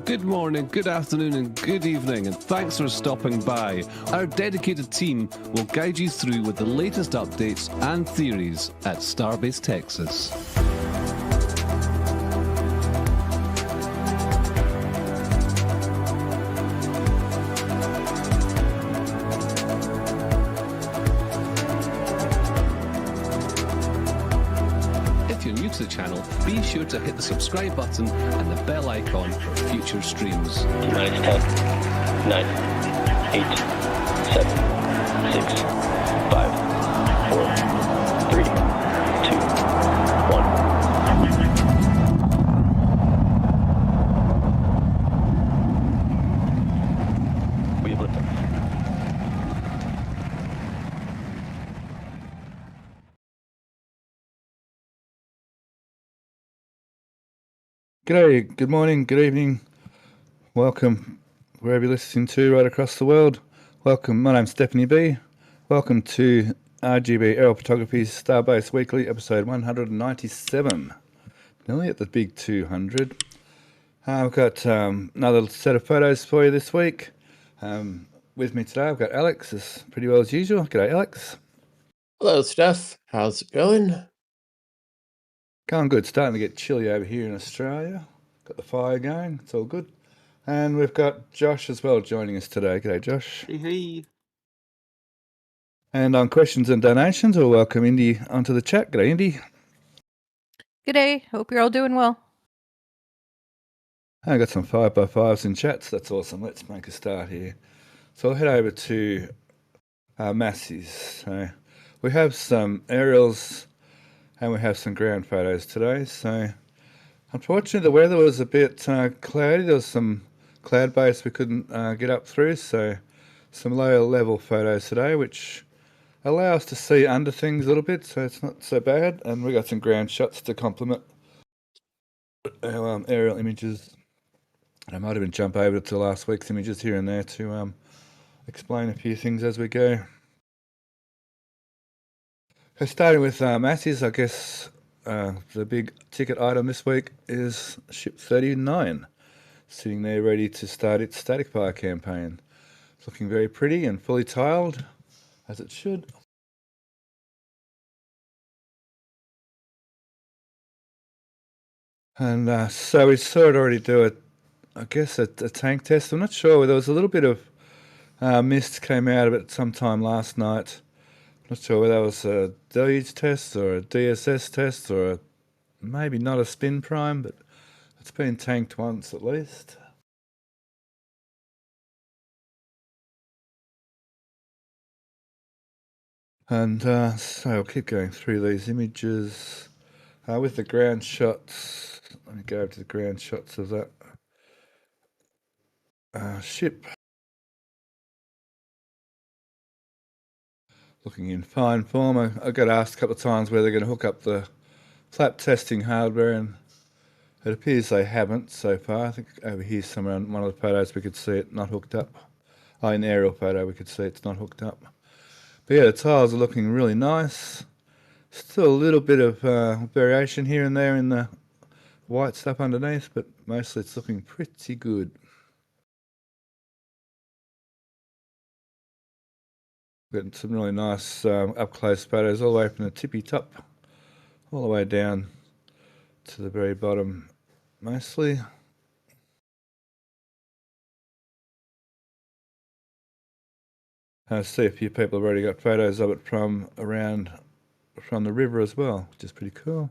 Good morning, good afternoon, and good evening, and thanks for stopping by. Our dedicated team will guide you through with the latest updates and theories at Starbase, Texas. If you're new to the channel, be sure to hit the subscribe button and the bell icon for future streams. 9, 10, 9, 8, 7, 6, 5, 4, 3, 2, 1. We have liftoff. G'day, good morning, good evening, welcome wherever you're listening to right across the world. Welcome, my name's Stephanie B. Welcome to RGV Aerial Photography's Starbase Weekly, episode 197. Nearly at the big 200. I've got another set of photos for you this week. With me today I've got Alex, as pretty well as usual. G'day Alex. Hello, Steph. How's it going? Going good. Starting to get chilly over here in Australia. Got the fire going. It's all good. And we've got Josh as well joining us today. G'day, Josh. Hey. And on questions and donations, we'll welcome Indy onto the chat. G'day, Indy. G'day. Hope you're all doing well. I got some 5x5s in chats. That's awesome. Let's make a start here. So I'll head over to Massey's. So we have some aerials and we have some ground photos today. So unfortunately the weather was a bit cloudy. There was some cloud base we couldn't get up through. So some lower level photos today, which allow us to see under things a little bit. So it's not so bad. And we got some ground shots to complement our aerial images. I might even jump over to last week's images here and there to explain a few things as we go. So starting with Massey's, I guess the big ticket item this week is Ship 39, sitting there ready to start its static fire campaign. It's looking very pretty and fully tiled, as it should. And so we saw it already do a tank test. I'm not sure. There was a little bit of mist came out of it sometime last night. Not sure whether that was a deluge test or a DSS test or maybe not a spin prime, but It's been tanked once at least. And so I'll keep going through these images. With the ground shots, let me go over to the ground shots of that ship. Looking in fine form. I got asked a couple of times whether they're going to hook up the flap testing hardware, and it appears they haven't so far. I think over here somewhere on one of the photos we could see it not hooked up. In the aerial photo we could see it's not hooked up. But yeah, the tiles are looking really nice. Still a little bit of variation here and there in the white stuff underneath, but mostly it's looking pretty good. Got some really nice up-close photos all the way from the tippy top all the way down to the very bottom mostly. I see a few people have already got photos of it from around from the river as well, which is pretty cool.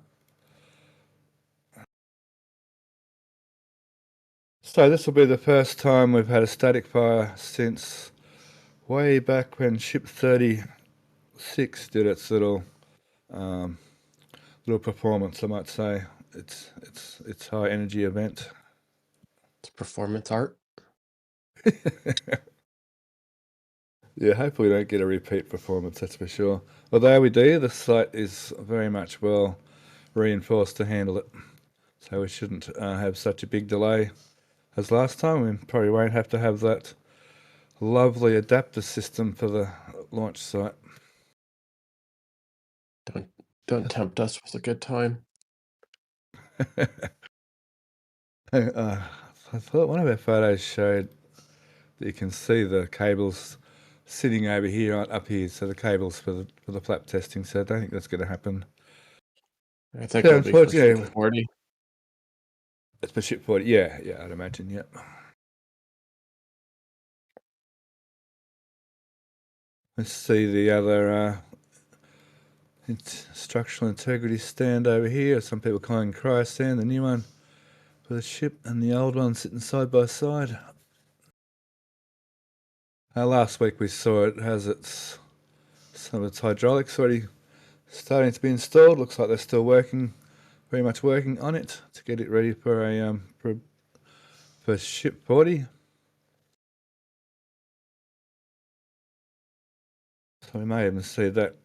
So this will be the first time we've had a static fire since way back when Ship 36 did its little performance, I might say. It's high energy event. It's performance art. Yeah, hopefully we don't get a repeat performance, that's for sure. Although we do, the site is very much well reinforced to handle it. So we shouldn't have such a big delay as last time. We probably won't have to have that lovely adapter system for the launch site. Don't tempt us with a good time. I thought one of our photos showed that you can see the cables sitting over here, up here, so the cables for the flap testing. So I don't think that's going to happen. I think it'll be for Ship 40. It's for Ship 40, yeah, I'd imagine, yeah. Let's see the other structural integrity stand over here. Some people calling cryo stand, the new one for the ship, and the old one sitting side by side. Last week we saw it has some of its hydraulics already starting to be installed. Looks like they're still working, very much working on it to get it ready for for Ship 40. So we may even see that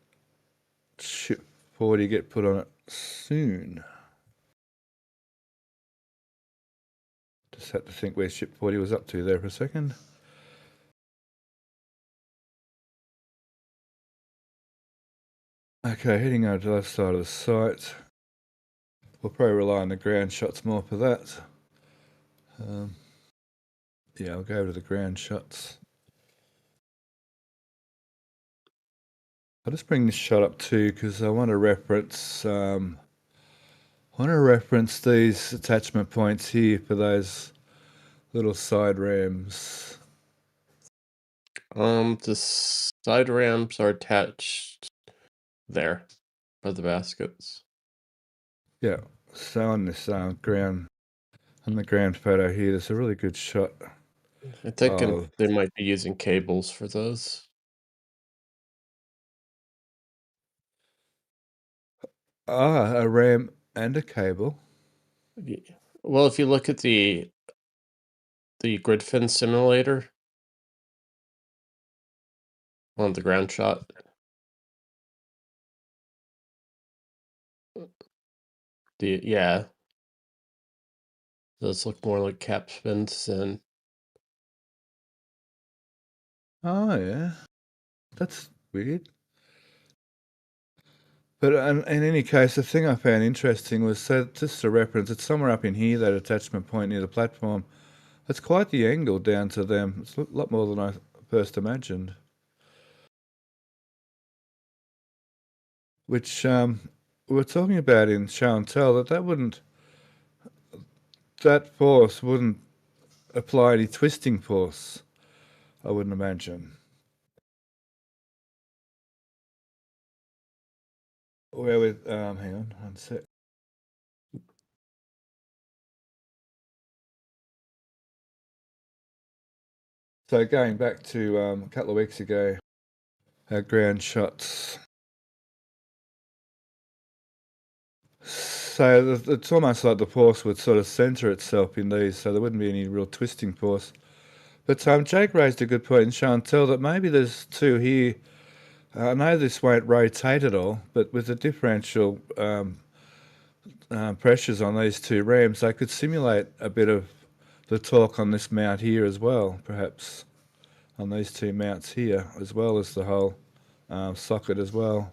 Ship 40 get put on it soon. Just had to think where Ship 40 was up to there for a second. Okay, heading over to the other side of the site. We'll probably rely on the ground shots more for that. Yeah, I'll go over to the ground shots. I'll just bring this shot up too because I want to reference these attachment points here for those little side rams. The side ramps are attached there by the baskets. Yeah, so on this on the ground photo here, there's a really good shot. I think they might be using cables for those. A ram and a cable. Well, if you look at the grid fin simulator on the ground shot, those look more like cap spins and. Oh yeah, that's weird. But in any case, the thing I found interesting was that, just a reference, it's somewhere up in here, that attachment point near the platform. It's quite the angle down to them. It's a lot more than I first imagined. Which we were talking about in show and tell, that force wouldn't apply any twisting force, I wouldn't imagine. Where with hang on one sec. So going back to a couple of weeks ago, our ground shots. So it's almost like the force would sort of centre itself in these, so there wouldn't be any real twisting force. But Jake raised a good point in show and tell that maybe there's two here. I know this won't rotate at all, but with the differential pressures on these two rams, they could simulate a bit of the torque on this mount here as well, perhaps on these two mounts here, as well as the whole socket as well.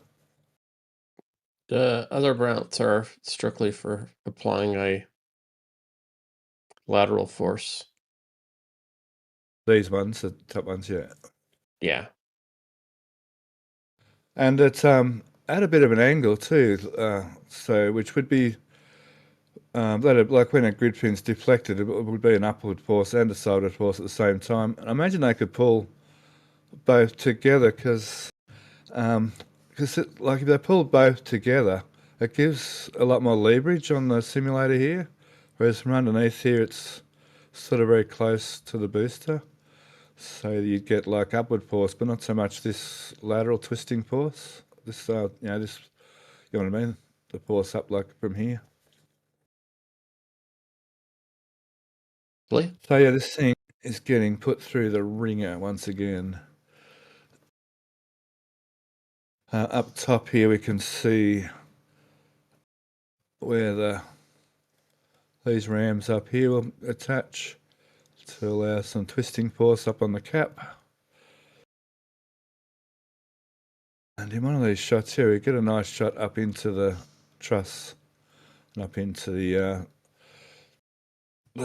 The other mounts are strictly for applying a lateral force. These ones, the top ones, yeah. Yeah. And it's at a bit of an angle too, so which would be like when a grid pin's deflected, it would be an upward force and a sideward force at the same time. I imagine they could pull both together because like if they pull both together, it gives a lot more leverage on the simulator here, whereas from underneath here it's sort of very close to the booster. So you'd get like upward force, but not so much this lateral twisting force. This, this, you know what I mean? The force up like from here. Really? So yeah, this thing is getting put through the ringer once again. Up top here we can see where these rams up here will attach to allow some twisting force up on the cap. And in one of these shots here, we get a nice shot up into the truss and up into the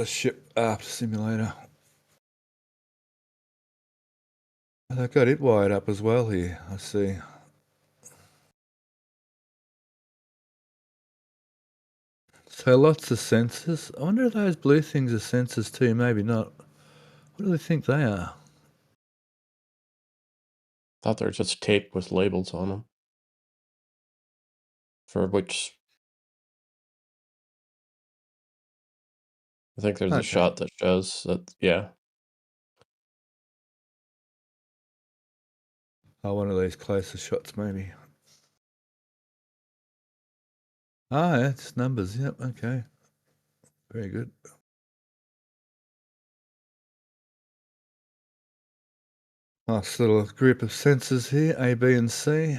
ship aft simulator. And they've got it wired up as well here, I see. So lots of sensors. I wonder if those blue things are sensors too, maybe not. What do they think they are? Thought they're just tape with labels on them. For which I think there's a shot that shows that, yeah. Oh, one of these closer shots maybe. Ah, yeah, it's numbers. Yep, okay. Very good. Nice little group of sensors here, A, B, and C.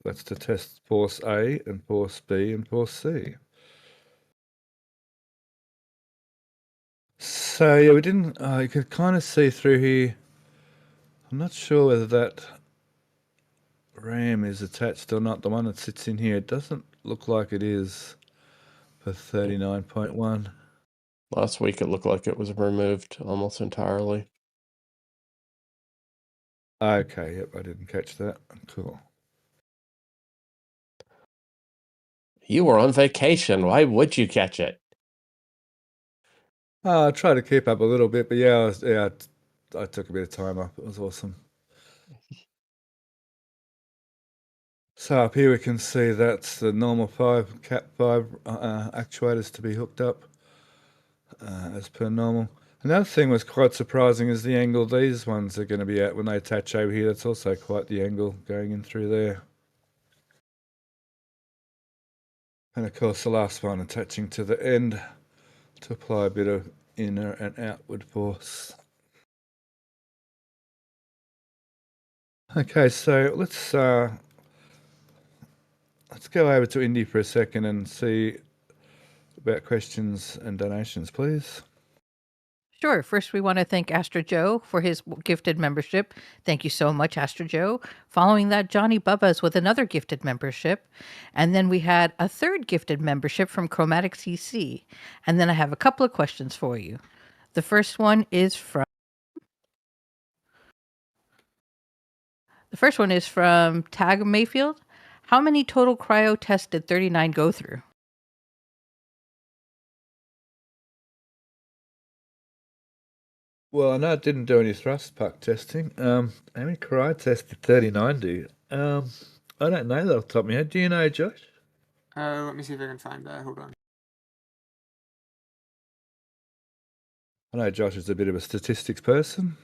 That's to test force A and force B and force C. So yeah, we didn't, you could kind of see through here. I'm not sure whether that ram is attached or not. The one that sits in here, it doesn't look like it is for 39.1. Last week it looked like it was removed almost entirely. Okay, yep, I didn't catch that. Cool. You were on vacation. Why would you catch it? I tried to keep up a little bit, but yeah, I took a bit of time off. It was awesome. So up here we can see that's the normal Cat 5 actuators to be hooked up as per normal. Another thing was quite surprising is the angle these ones are going to be at when they attach over here. That's also quite the angle going in through there. And of course the last one attaching to the end to apply a bit of inner and outward force. Okay, so let's go over to Indy for a second and see about questions and donations, please. Sure. First, we want to thank Astro Joe for his gifted membership. Thank you so much, Astro Joe. Following that, Johnny Bubba's with another gifted membership. And then we had a third gifted membership from Chromatic CC. And then I have a couple of questions for you. The first one is from Tag Mayfield. How many total cryo tests did 39 go through? Well, I know it didn't do any thrust puck testing. How many cryo tests did 39 do? I don't know that off the top of my head. Do you know, Josh? Let me see if I can find that. Hold on. I know Josh is a bit of a statistics person.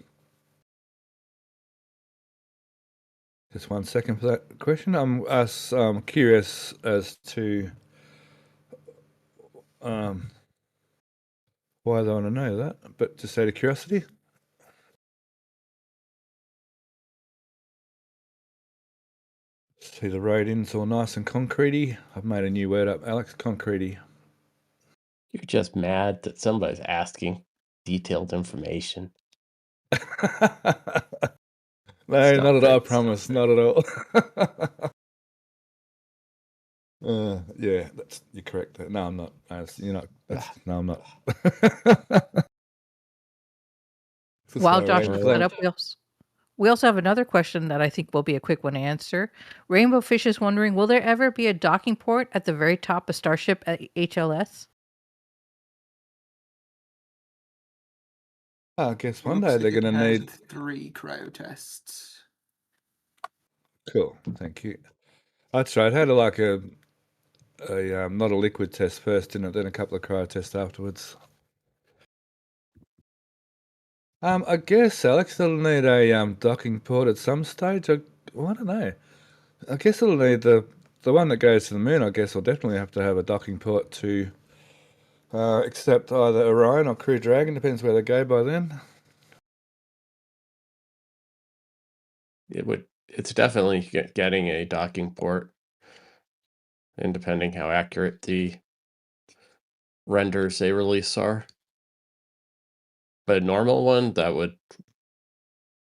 Just 1 second for that question. I'm curious as to why they want to know that, but just out of curiosity. See the road in's all nice and concretey. I've made a new word up, Alex, concretey. You're just mad that somebody's asking detailed information. No, Stop not at all, I it. promise, not at all. Yeah, you're correct. No, I'm not. You're not. No, I'm not. While Josh Rainbow looks Club. that up, we also have another question that I think will be a quick one to answer. Rainbow Fish is wondering, will there ever be a docking port at the very top of Starship at HLS? I guess one Looks day they're like it going to has need. 3 cryo tests. Cool, thank you. That's right. It had like a not a liquid test first, didn't it? Then a couple of cryo tests afterwards. I guess Alex, it'll need a docking port at some stage. I don't know. I guess it'll need the one that goes to the moon. I guess will definitely have to have a docking port to accept either Orion or Crew Dragon. Depends where they go by then. It's definitely getting a docking port, and depending how accurate the renders they release are. But a normal one,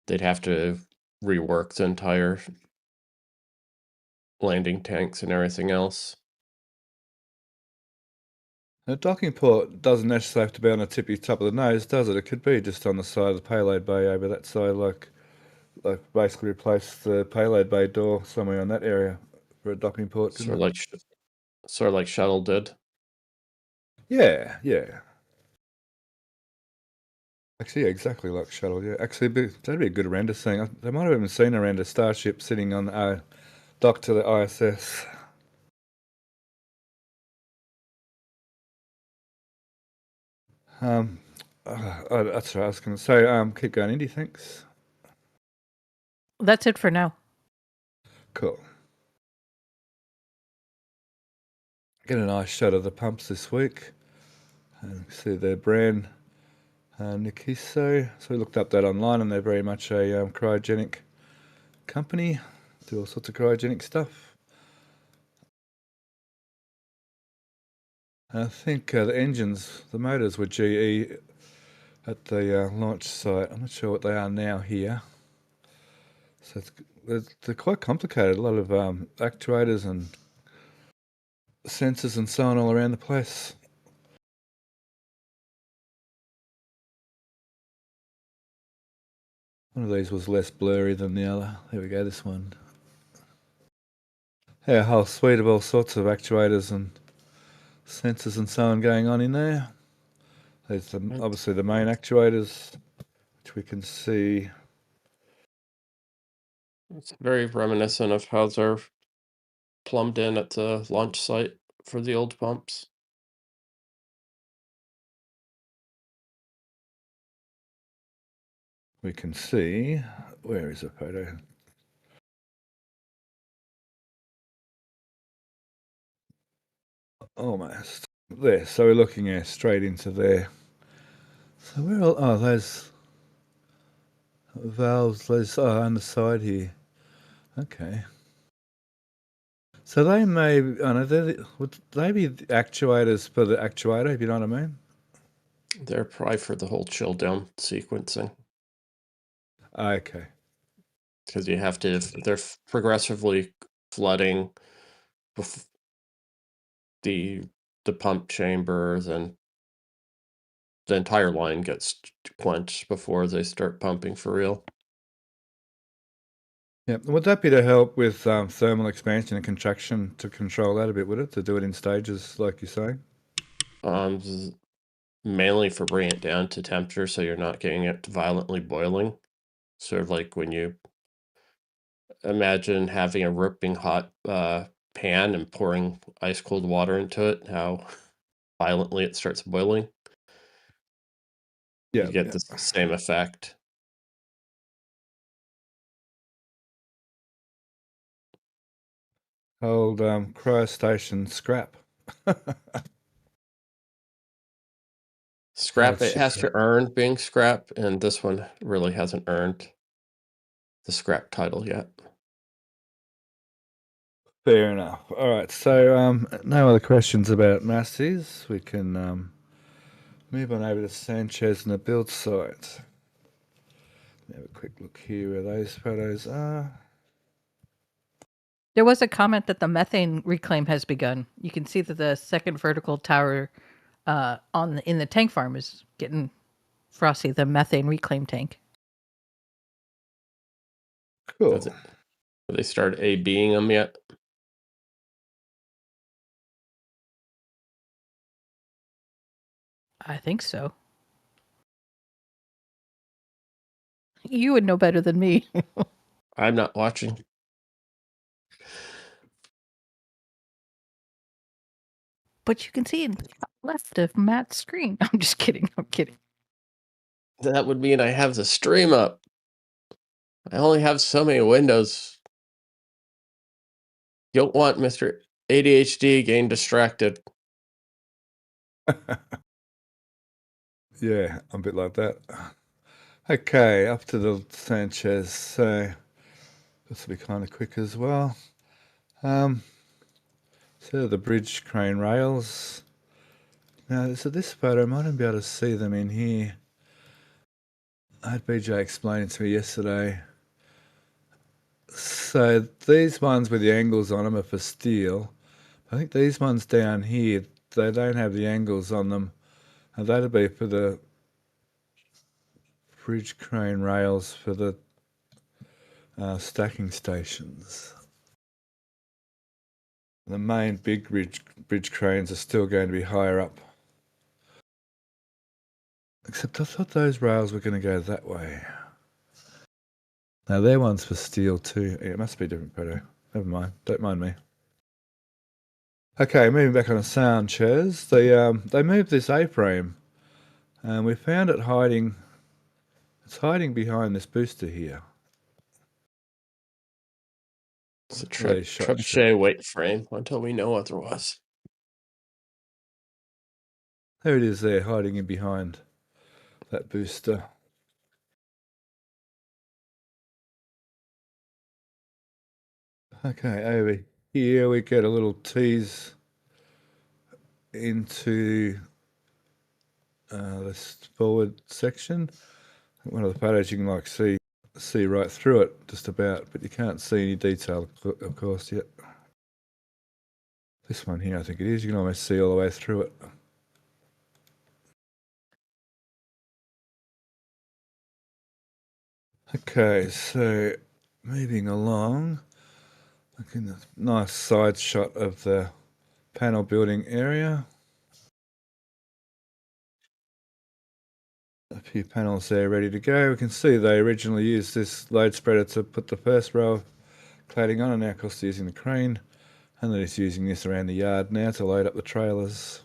they'd have to rework the entire landing tanks and everything else. A docking port doesn't necessarily have to be on the tippy top of the nose, does it? It could be just on the side of the payload bay over that side, like basically replace the payload bay door somewhere in that area for a docking port. Sort of like Shuttle did. Yeah. Actually, yeah, exactly like Shuttle. Yeah, actually, that'd be a good render scene. They might have even seen a render Starship sitting on the dock to the ISS. That's what I was going to say. Keep going, Indy. Thanks. That's it for now. Cool. Get a nice shot of the pumps this week. And see their brand, Nikiso. So we looked up that online, and they're very much a cryogenic company. Do all sorts of cryogenic stuff. I think the engines, the motors were GE at the launch site. I'm not sure what they are now here. So they're quite complicated. A lot of actuators and sensors and so on all around the place. One of these was less blurry than the other. There we go, this one. Yeah, a whole suite of all sorts of actuators and sensors and so on going on in there. There's obviously the main actuators, which we can see. It's very reminiscent of how they're plumbed in at the launch site for the old pumps. We can see, where is the photo? Almost there. So we're looking straight into there. So where all, those valves, those on the side here. Okay. So they may, would they be the actuators for the actuator, if you know what I mean? They're probably for the whole chill down sequencing. Okay. Because they're progressively flooding the pump chambers, and the entire line gets quenched before they start pumping for real. Yeah, would that be to help with thermal expansion and contraction to control that a bit, would it? To do it in stages, like you say? Mainly for bringing it down to temperature so you're not getting it violently boiling. Sort of like when you imagine having a ripping hot pan and pouring ice cold water into it, how violently it starts boiling. Yeah, you get yeah. the same effect. Old cryo station scrap. Scrap, it ship. has to earn being scrap, and this one really hasn't earned the scrap title yet. Fair enough. All right, so no other questions about Massey's. We can move on over to Sanchez and the build site. Have a quick look here where those photos are. There was a comment that the methane reclaim has begun. You can see that the second vertical tower in the tank farm is getting frosty. The methane reclaim tank. Cool. Have they started A-Bing them yet? I think so. You would know better than me. I'm not watching. But you can see in the top left of Matt's screen. I'm just kidding. I'm kidding. That would mean I have the stream up. I only have so many windows. You don't want Mr. ADHD getting distracted. Yeah, I'm a bit like that. Okay, up to the Sanchez. So this will be kind of quick as well. So the bridge crane rails. Now, so this photo, I mightn't be able to see them in here. I had BJ explaining to me yesterday. So these ones with the angles on them are for steel. I think these ones down here, they don't have the angles on them. And that'll be for the bridge crane rails for the stacking stations. The main big bridge cranes are still going to be higher up. Except I thought those rails were going to go that way. Now their one's for steel too. Yeah, it must be a different photo. Never mind. Don't mind me. Okay, moving back on the sound chairs. They moved this A-frame, and we found it hiding. It's hiding behind this booster here. It's a Really shot trebuchet weight frame until we know otherwise. There it is there, hiding in behind that booster. Okay, over here we get a little tease into this forward section. One of the photos you can like see right through it, just about, but you can't see any detail, of course, yet. This one here, I think it is. You can almost see all the way through it. Okay, so moving along, looking at a nice side shot of the panel building area. A few panels there ready to go. We can see they originally used this load spreader to put the first row of cladding on, and now of course they're using the crane, and they're just using this around the yard now to load up the trailers.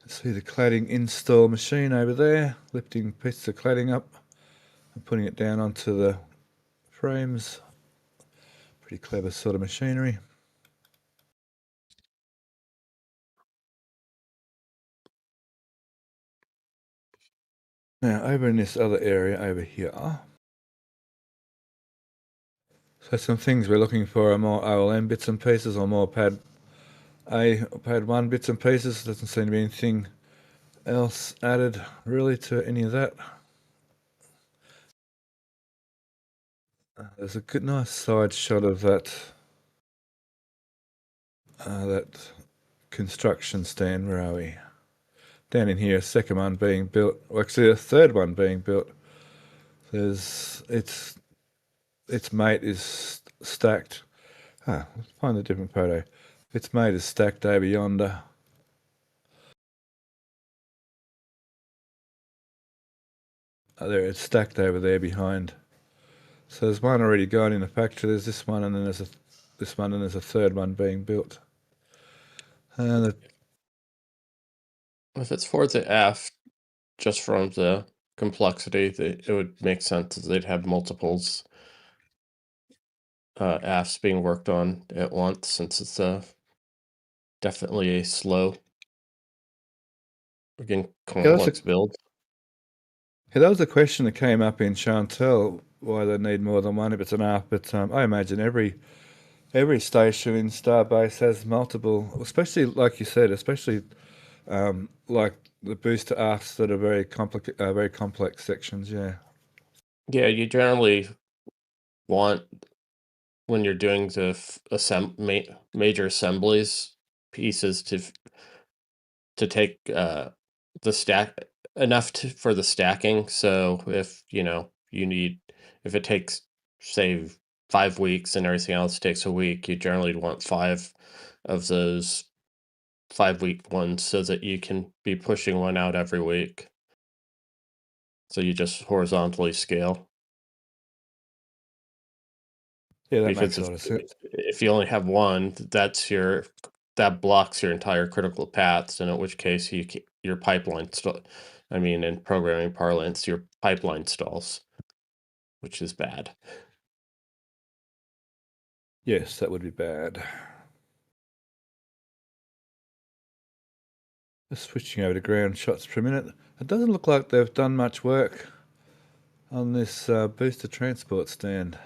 See the cladding install machine over there, lifting pieces of cladding up and putting it down onto the frames. Pretty clever sort of machinery. Now over in this other area over here, so some things we're looking for are more OLM bits and pieces or more pad A or pad 1 bits and pieces. Doesn't seem to be anything else added really to any of that. There's a good nice side shot of that construction stand. Where are we? Down in here, a second one being built, well, actually a third one being built. There's its mate is stacked. Let's find a different photo. Its mate is stacked over yonder. There, it's stacked over there behind. So there's one already gone in the factory. There's this one, and then there's this one, and there's a third one being built. If it's for the aft just from the complexity, it would make sense that they'd have multiples aft's being worked on at once, since it's definitely a slow, again, complex build. Yeah, that was a question that came up in Chantel, why they need more than one if it's an aft. But I imagine every station in Starbase has multiple, especially like you said, especially like the booster afts that are very complex sections. Yeah. Yeah, you generally want, when you're doing the major assemblies, pieces to take the stack enough for the stacking. So if if it takes, say, 5 weeks and everything else takes a week, you generally want 5 of those 5-week ones, so that you can be pushing one out every week. So you just horizontally scale. Yeah, that Because makes a lot of sense. if you only have one, that blocks your entire critical paths, and in which case your pipeline in programming parlance, your pipeline stalls, which is bad. Yes, that would be bad. Just switching over to ground shots for a minute. It doesn't look like they've done much work on this booster transport stand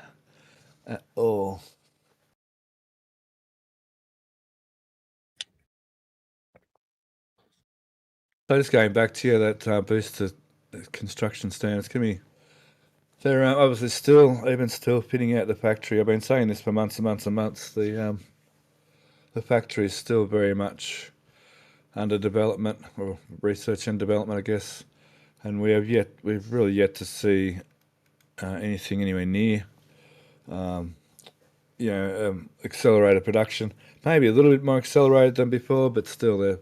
at all. So just going back to that booster construction stand, it's going to be, they're obviously still fitting out the factory. I've been saying this for months and months and months. The factory is still very much under development, or research and development, I guess. And we've really yet to see anything anywhere near, accelerated production. Maybe a little bit more accelerated than before, but still,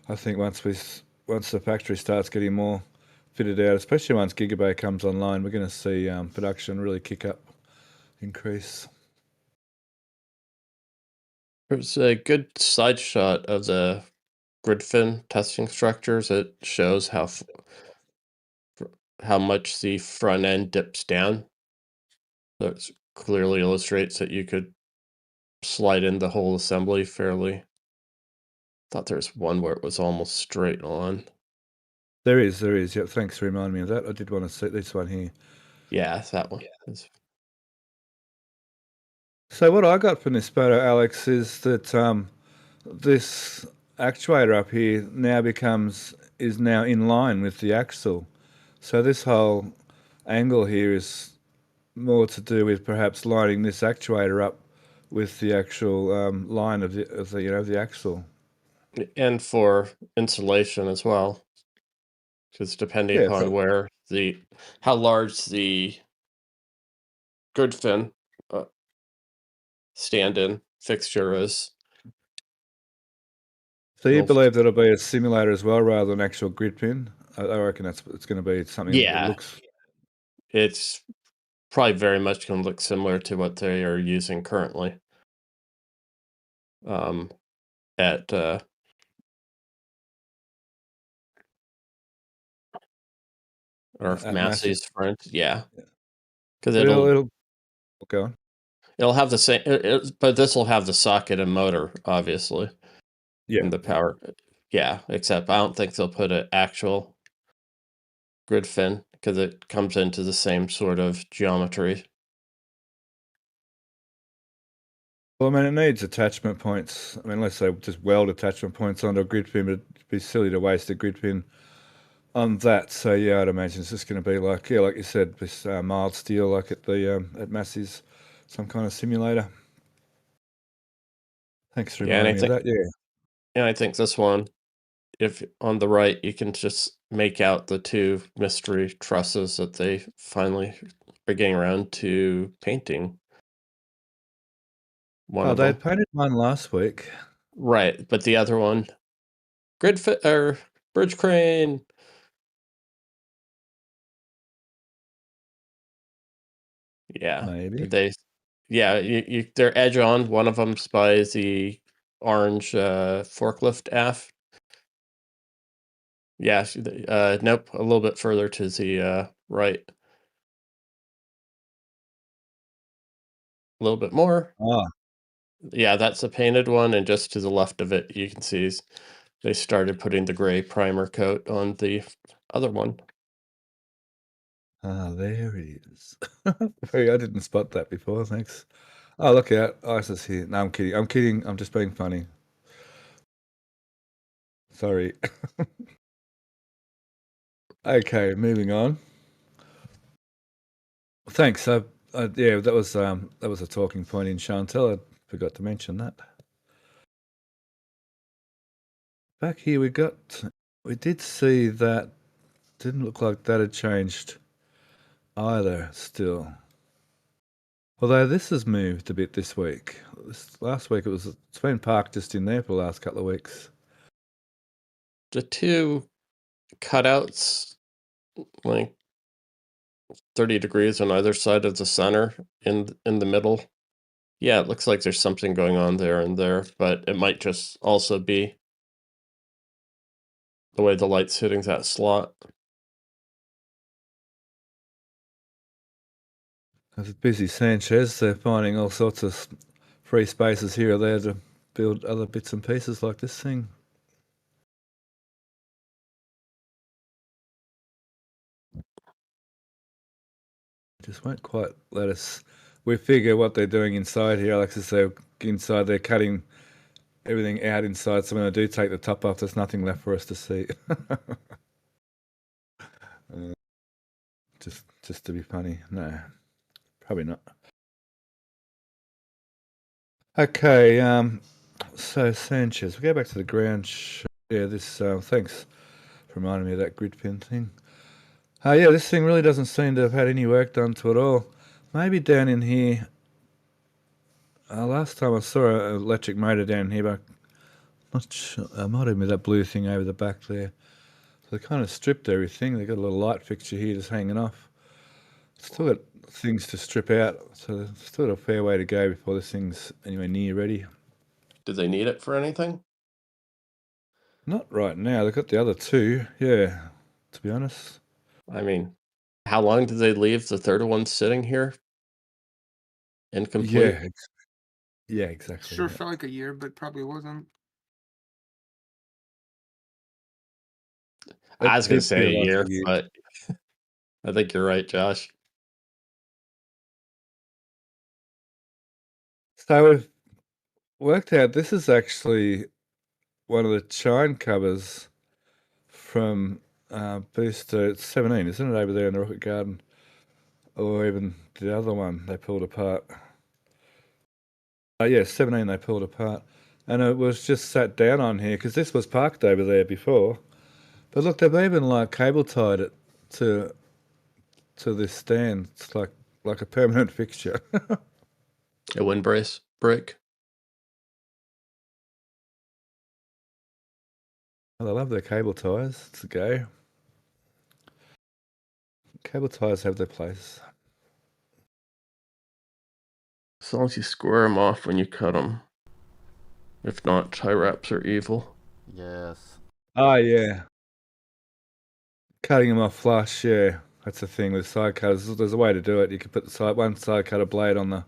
I think once the factory starts getting more fitted out, especially once Gigabay comes online, we're going to see production really kick up, increase. There's a good side shot of the grid fin testing structures. It shows how much the front end dips down. So it clearly illustrates that you could slide in the whole assembly fairly. Thought there was one where it was almost straight on. There is. Yep, thanks for reminding me of that. I did want to see this one here. Yeah, that one. So what I got from this photo, Alex, is that this actuator up here is now in line with the axle. So this whole angle here is more to do with perhaps lining this actuator up with the actual line of the axle. And for insulation as well, because depending upon how large the grid fin stand-in fixture is. So you believe that'll be a simulator as well, rather than actual grid pin? I reckon it's going to be something that looks. It's probably very much going to look similar to what they are using currently. At Massey's front, yeah, because it'll go on. It'll have the same, but this will have the socket and motor, obviously. Yeah, and the power. Yeah, except I don't think they'll put an actual grid fin, because it comes into the same sort of geometry. Well, I mean, it needs attachment points. I mean, unless they just weld attachment points onto a grid pin, but it'd be silly to waste a grid pin on that. So yeah, I'd imagine it's just going to be like you said, this mild steel, like at Massey's, some kind of simulator. Thanks for reminding me of that. Yeah. And I think this one, if on the right, you can just make out the 2 mystery trusses that they finally are getting around to painting. They painted one last week. Right, but the other one, grid fit or bridge crane. Yeah, maybe. they're edge on. One of them's by the orange forklift aft. Yeah, nope, a little bit further to the right. A little bit more. Ah, Yeah, that's a painted one, and just to the left of it, you can see they started putting the gray primer coat on the other one. there it is. I didn't spot that before, thanks. Oh, look out, ISIS here. No, I'm kidding. I'm kidding. I'm just being funny. Sorry. Okay, moving on. Thanks. Yeah, that was a talking point in Chantel. I forgot to mention that. Back here, we did see that. Didn't look like that had changed either. Still, although this has moved a bit this week. Last week it's been parked just in there for the last couple of weeks. The two cutouts, like 30 degrees on either side of the center in the middle. Yeah, it looks like there's something going on there and there, but it might just also be the way the light's hitting that slot. There's a busy Sanchez. They're finding all sorts of free spaces here or there to build other bits and pieces like this thing. Just won't quite let us. We figure what they're doing inside here, Alex, is they're cutting everything out inside. So when I do take the top off, there's nothing left for us to see. Just to be funny. No, probably not. Okay, so Sanchez, we go back to the ground. Yeah, this. Thanks for reminding me of that grid pin thing. Yeah, this thing really doesn't seem to have had any work done to it at all. Maybe down in here. Last time I saw an electric motor down here, but not sure. Might even be that blue thing over the back there. So they kind of stripped everything. They got a little light fixture here just hanging off. Still got things to strip out, so there's still a fair way to go before this thing's anywhere near ready. Do they need it for anything? Not right now. They've got the other two. Yeah, to be honest. I mean, how long did they leave the third one sitting here? Incomplete? Yeah, exactly. Sure yeah. felt like a year, but probably wasn't. I was going to It say a feels year, like a year. but I think you're right, Josh. So we've worked out this is actually one of the chine covers from Booster 17, isn't it, over there in the Rocket Garden? Or even the other one they pulled apart. Yeah, 17 they pulled apart. And it was just sat down on here because this was parked over there before. But look, they've even like cable tied it to this stand. It's like a permanent fixture. A windbrace break. Well, I love their cable ties. It's a go. Cable ties have their place. As long as you square them off when you cut them. If not, tie wraps are evil. Yes. Oh, yeah. Cutting them off flush, yeah. That's the thing with side cutters. There's a way to do it. You can put one side cutter blade on the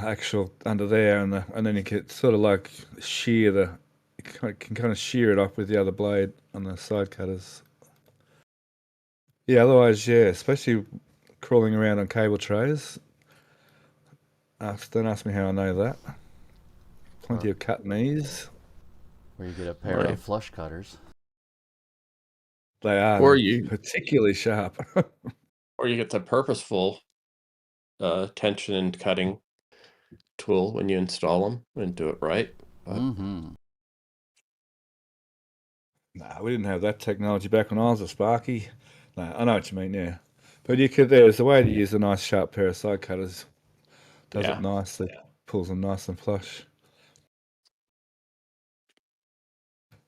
actual under there, and then you can sort of like shear you can kind of shear it off with the other blade on the side cutters. Yeah, otherwise, yeah, especially crawling around on cable trays. Don't ask me how I know that. Plenty of cut knees. Where you get a pair Right. of flush cutters. They are Or you particularly sharp. or you get the purposeful tension and cutting tool when you install them and do it right. But Mm-hmm. Nah, we didn't have that technology back when I was a Sparky. No, I know what you mean, yeah. But there's a way to use a nice sharp pair of side cutters. Does Yeah. it nicely, pulls them nice and flush.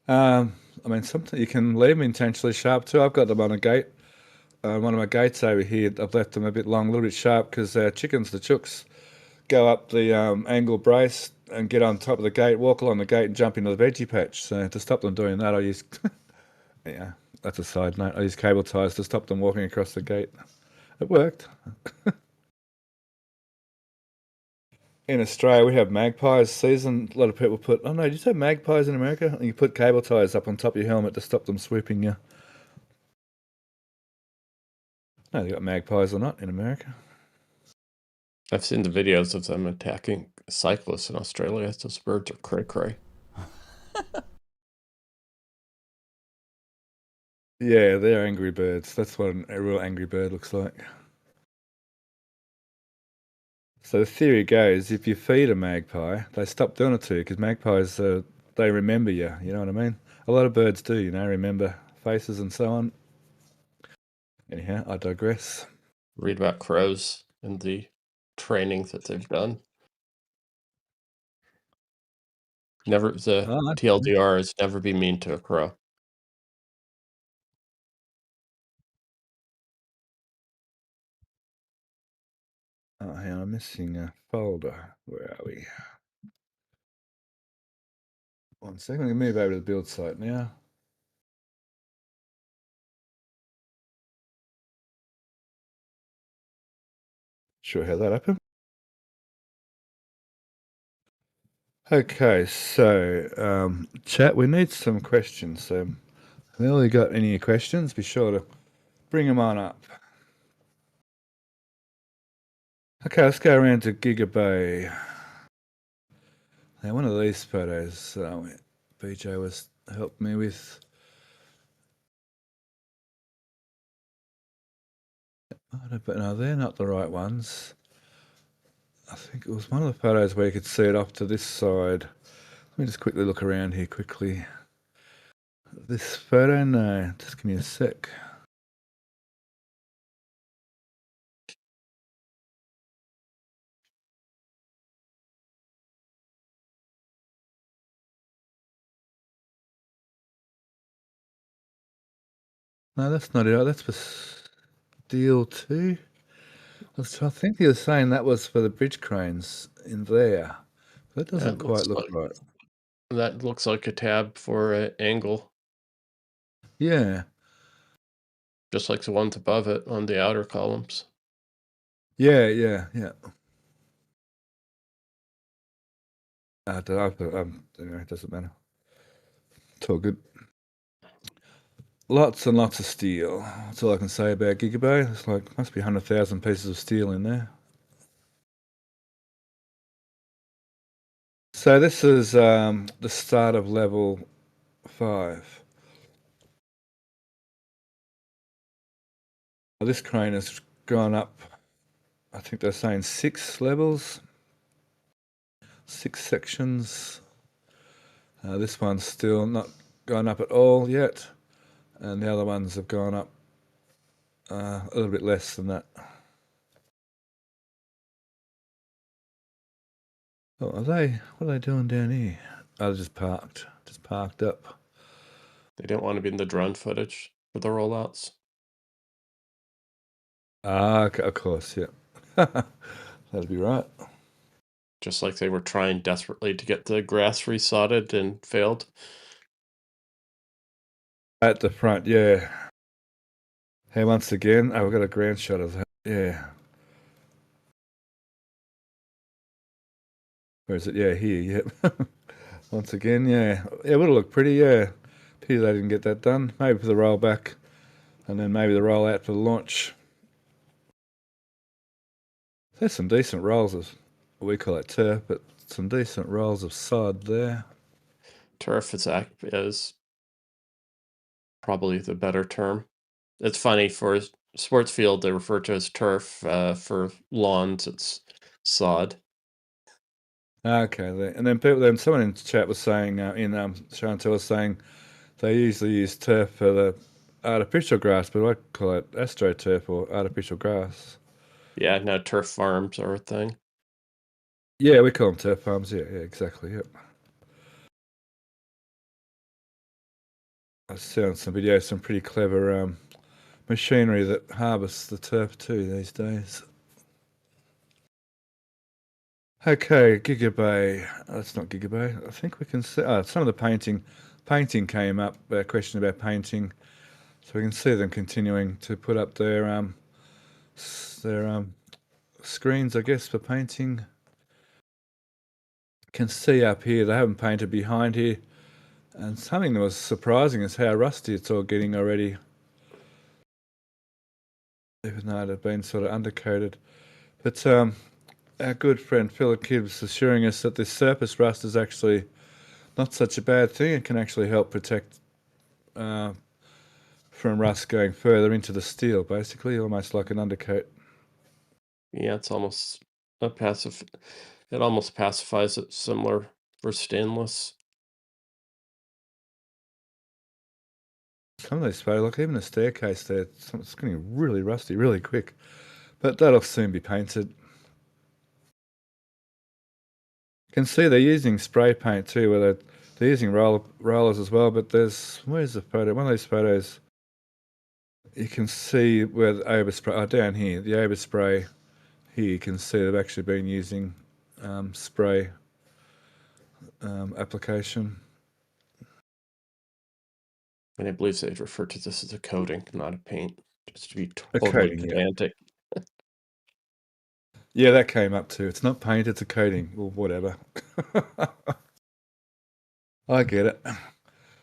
I mean, something you can leave them intentionally sharp too. I've got them on a gate. One of my gates over here, I've left them a bit long, a little bit sharp, because chickens, the chooks, go up the angle brace and get on top of the gate, walk along the gate, and jump into the veggie patch. So to stop them doing that, I use yeah, that's a side note. I use cable ties to stop them walking across the gate. It worked. In Australia, we have magpies season. A lot of people put, oh no, did you say magpies in America? And you put cable ties up on top of your helmet to stop them swooping you. No, they got magpies or not in America. I've seen the videos of them attacking cyclists in Australia. Those birds are cray cray. Yeah, they're angry birds. That's what a real angry bird looks like. So the theory goes, if you feed a magpie, they stop doing it to you because magpies, they remember you. You know what I mean? A lot of birds do, remember faces and so on. Anyhow, I digress. Read about crows and the training that they've done. Never the TLDR is never be mean to a crow. Oh, hang on, I'm missing a folder. Where are we? 1 second, I'm going to move over to the build site now. Sure how that happened. Okay, so chat, we need some questions. So if you got any questions, be sure to bring them on up. Okay, let's go around to Gigabay. Now, one of these photos BJ was helping me with. But no, they're not the right ones. I think it was one of the photos where you could see it off to this side. Let me just quickly look around here quickly. This photo, no, just give me a sec. No, that's not it. That's for steel too. I think he was saying that was for the bridge cranes in there. That doesn't quite look right. That looks like a tab for an angle. Yeah. Just like the ones above it on the outer columns. Yeah. Anyway, it doesn't matter. It's all good. Lots and lots of steel. That's all I can say about Gigabay. It's like, must be 100,000 pieces of steel in there. So this is the start of level 5. This crane has gone up, I think they're saying 6 levels, 6 sections. This one's still not gone up at all yet, and the other ones have gone up a little bit less than that. Oh, what are they doing down here? Oh, they're just parked up. They didn't want to be in the drone footage for the rollouts. Okay, of course, yeah. That'd be right. Just like they were trying desperately to get the grass resodded and failed. At the front, yeah. Hey, once again, we've got a ground shot of that. Yeah. Where is it? Yeah, here, yep. Once again, yeah. Yeah, it would have looked pretty, yeah. Pity they didn't get that done. Maybe for the rollback, and then maybe the rollout for the launch. There's some decent rolls of, we call it turf, but some decent rolls of sod there. Turf is probably the better term. It's funny, for sports field they refer to as turf. For lawns it's sod. Okay, and then someone in the chat was saying, Chantel was saying they usually use turf for the artificial grass, but I call it astroturf or artificial grass. Yeah, now turf farms are a thing. Yeah, we call them turf farms. Yeah, exactly. Yep. I've seen some videos, some pretty clever machinery that harvests the turf too these days. Okay, Gigabay. That's not Gigabay. I think we can see some of the painting. Painting came up. A question about painting, so we can see them continuing to put up their screens, I guess, for painting. Can see up here they haven't painted behind here, and something that was surprising is how rusty it's all getting already, even though it had been sort of undercoated. But our good friend Philip Gibbs assuring us that this surface rust is actually not such a bad thing. It can actually help protect from rust going further into the steel, basically, almost like an undercoat. Yeah, it's almost a passive. It almost pacifies it, similar for stainless. Some of these photos, like even the staircase there, it's getting really rusty really quick. But that'll soon be painted. You can see they're using spray paint too, where they're using rollers as well, but where's the photo? One of these photos, you can see where the overspray, down here, the overspray here, you can see they've actually been using spray application. And I believe they refer to this as a coating, not a paint, just to be A totally coating, yeah. pedantic. Yeah, that came up too. It's not paint, it's a coating. Well, whatever. I get it.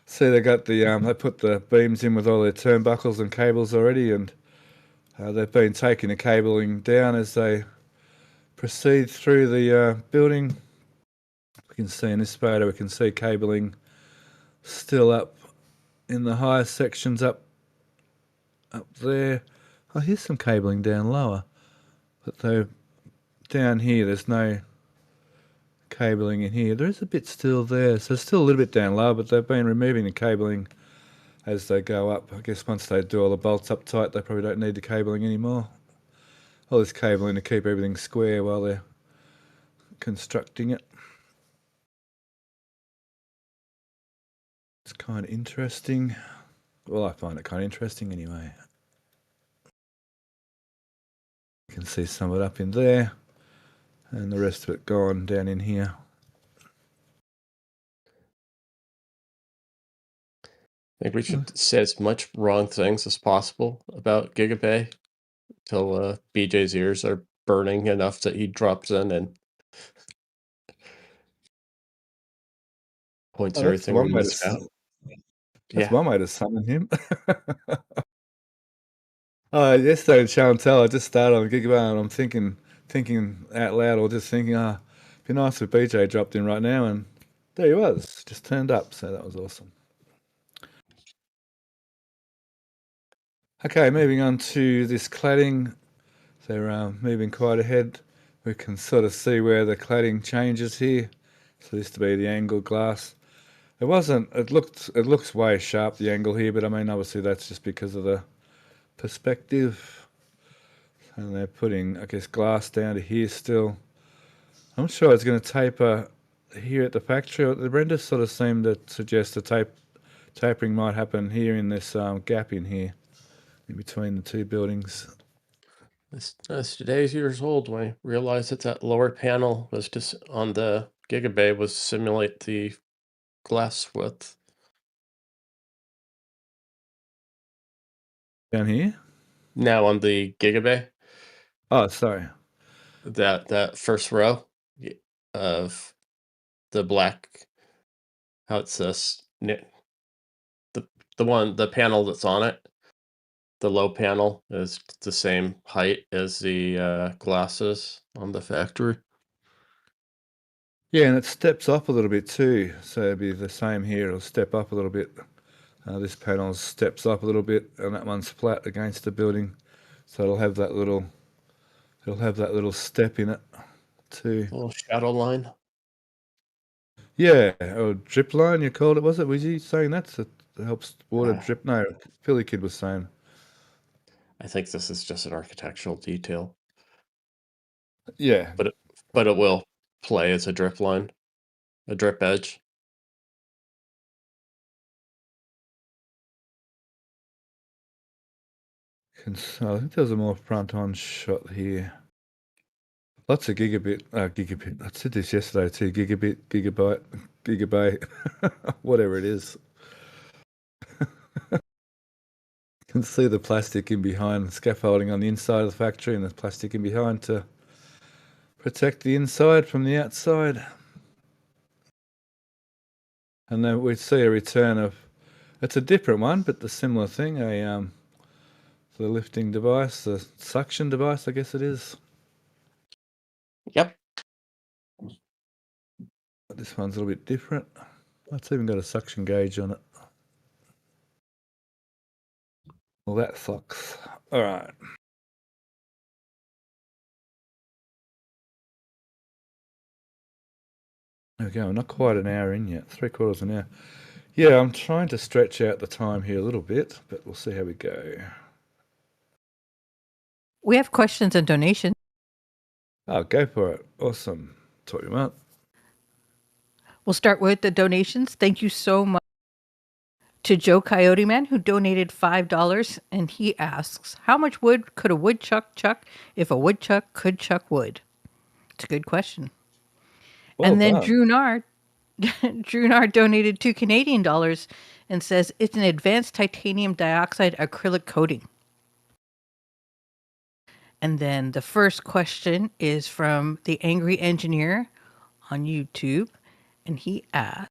See, they got they put the beams in with all their turnbuckles and cables already, and they've been taking the cabling down as they proceed through the building. We can see in this photo, we can see cabling still up in the higher sections up there. Oh, here's some cabling down lower, but though down here there's no cabling in here. There is a bit still there, so still a little bit down low, but they've been removing the cabling as they go up. I guess once they do all the bolts up tight, they probably don't need the cabling anymore. All this cabling to keep everything square while they're constructing it. It's kind of interesting. Well, I find it kind of interesting anyway. You can see some of it up in there, and the rest of it gone down in here. I think we should say as much wrong things as possible about Gigabay till BJ's ears are burning enough that he drops in and points That's everything we one way missed out. That's Yeah, one way to summon him. Yesterday in Show and Tell, I just started on Gigabyte and I'm thinking out loud, or just thinking, it'd be nice if BJ dropped in right now, and there he was, just turned up, so that was awesome. Okay, moving on to this cladding. They're moving quite ahead. We can sort of see where the cladding changes here. So this to be the angled glass. It wasn't, it looks way sharp, the angle here, but I mean, obviously that's just because of the perspective. And they're putting, I guess, glass down to here still. I'm sure it's going to taper here at the factory. The renders sort of seem to suggest the tapering might happen here in this gap in here, in between the two buildings. as today's years old, when I realized that lower panel was just on the Gigabay was simulate the glass width. Down here? Now on the Gigabay, Oh, sorry. that first row of the black, how it says the panel that's on it, the low panel is the same height as the glasses on the factory. Yeah, and it steps up a little bit too. So it'll be the same here. It'll step up a little bit. This panel steps up a little bit, and that one's flat against the building. So it'll have that little step in it too. A little shadow line. Yeah, or drip line you called it, was it? Was you saying that? It helps water drip? No, Philly Kid was saying. I think this is just an architectural detail, Yeah, but it will play as a drip line, a drip edge. I think there's a more front-on shot here. Lots of gigabit. I said this yesterday too. Gigabit, gigabyte, whatever it is. You can see the plastic in behind, scaffolding on the inside of the factory, and the plastic in behind to protect the inside from the outside. And then we see a return of, it's a different one, but the similar thing, the lifting device, the suction device, I guess it is. Yep. But this one's a little bit different. It's even got a suction gauge on it. Well, that sucks. All right. There we go. Not quite an hour in yet. 3/4 an hour. Yeah, I'm trying to stretch out the time here a little bit, but we'll see how we go. We have questions and donations. Oh, go for it. Awesome. Talk you about. We'll start with the donations. Thank you so much to Joe Coyote Man, who donated $5, and he asks, how much wood could a woodchuck chuck if a woodchuck could chuck wood? It's a good question. Well and then done. Drew Nard donated $2 Canadian and says it's an advanced titanium dioxide acrylic coating. And then the first question is from the Angry Engineer on YouTube, and he asked,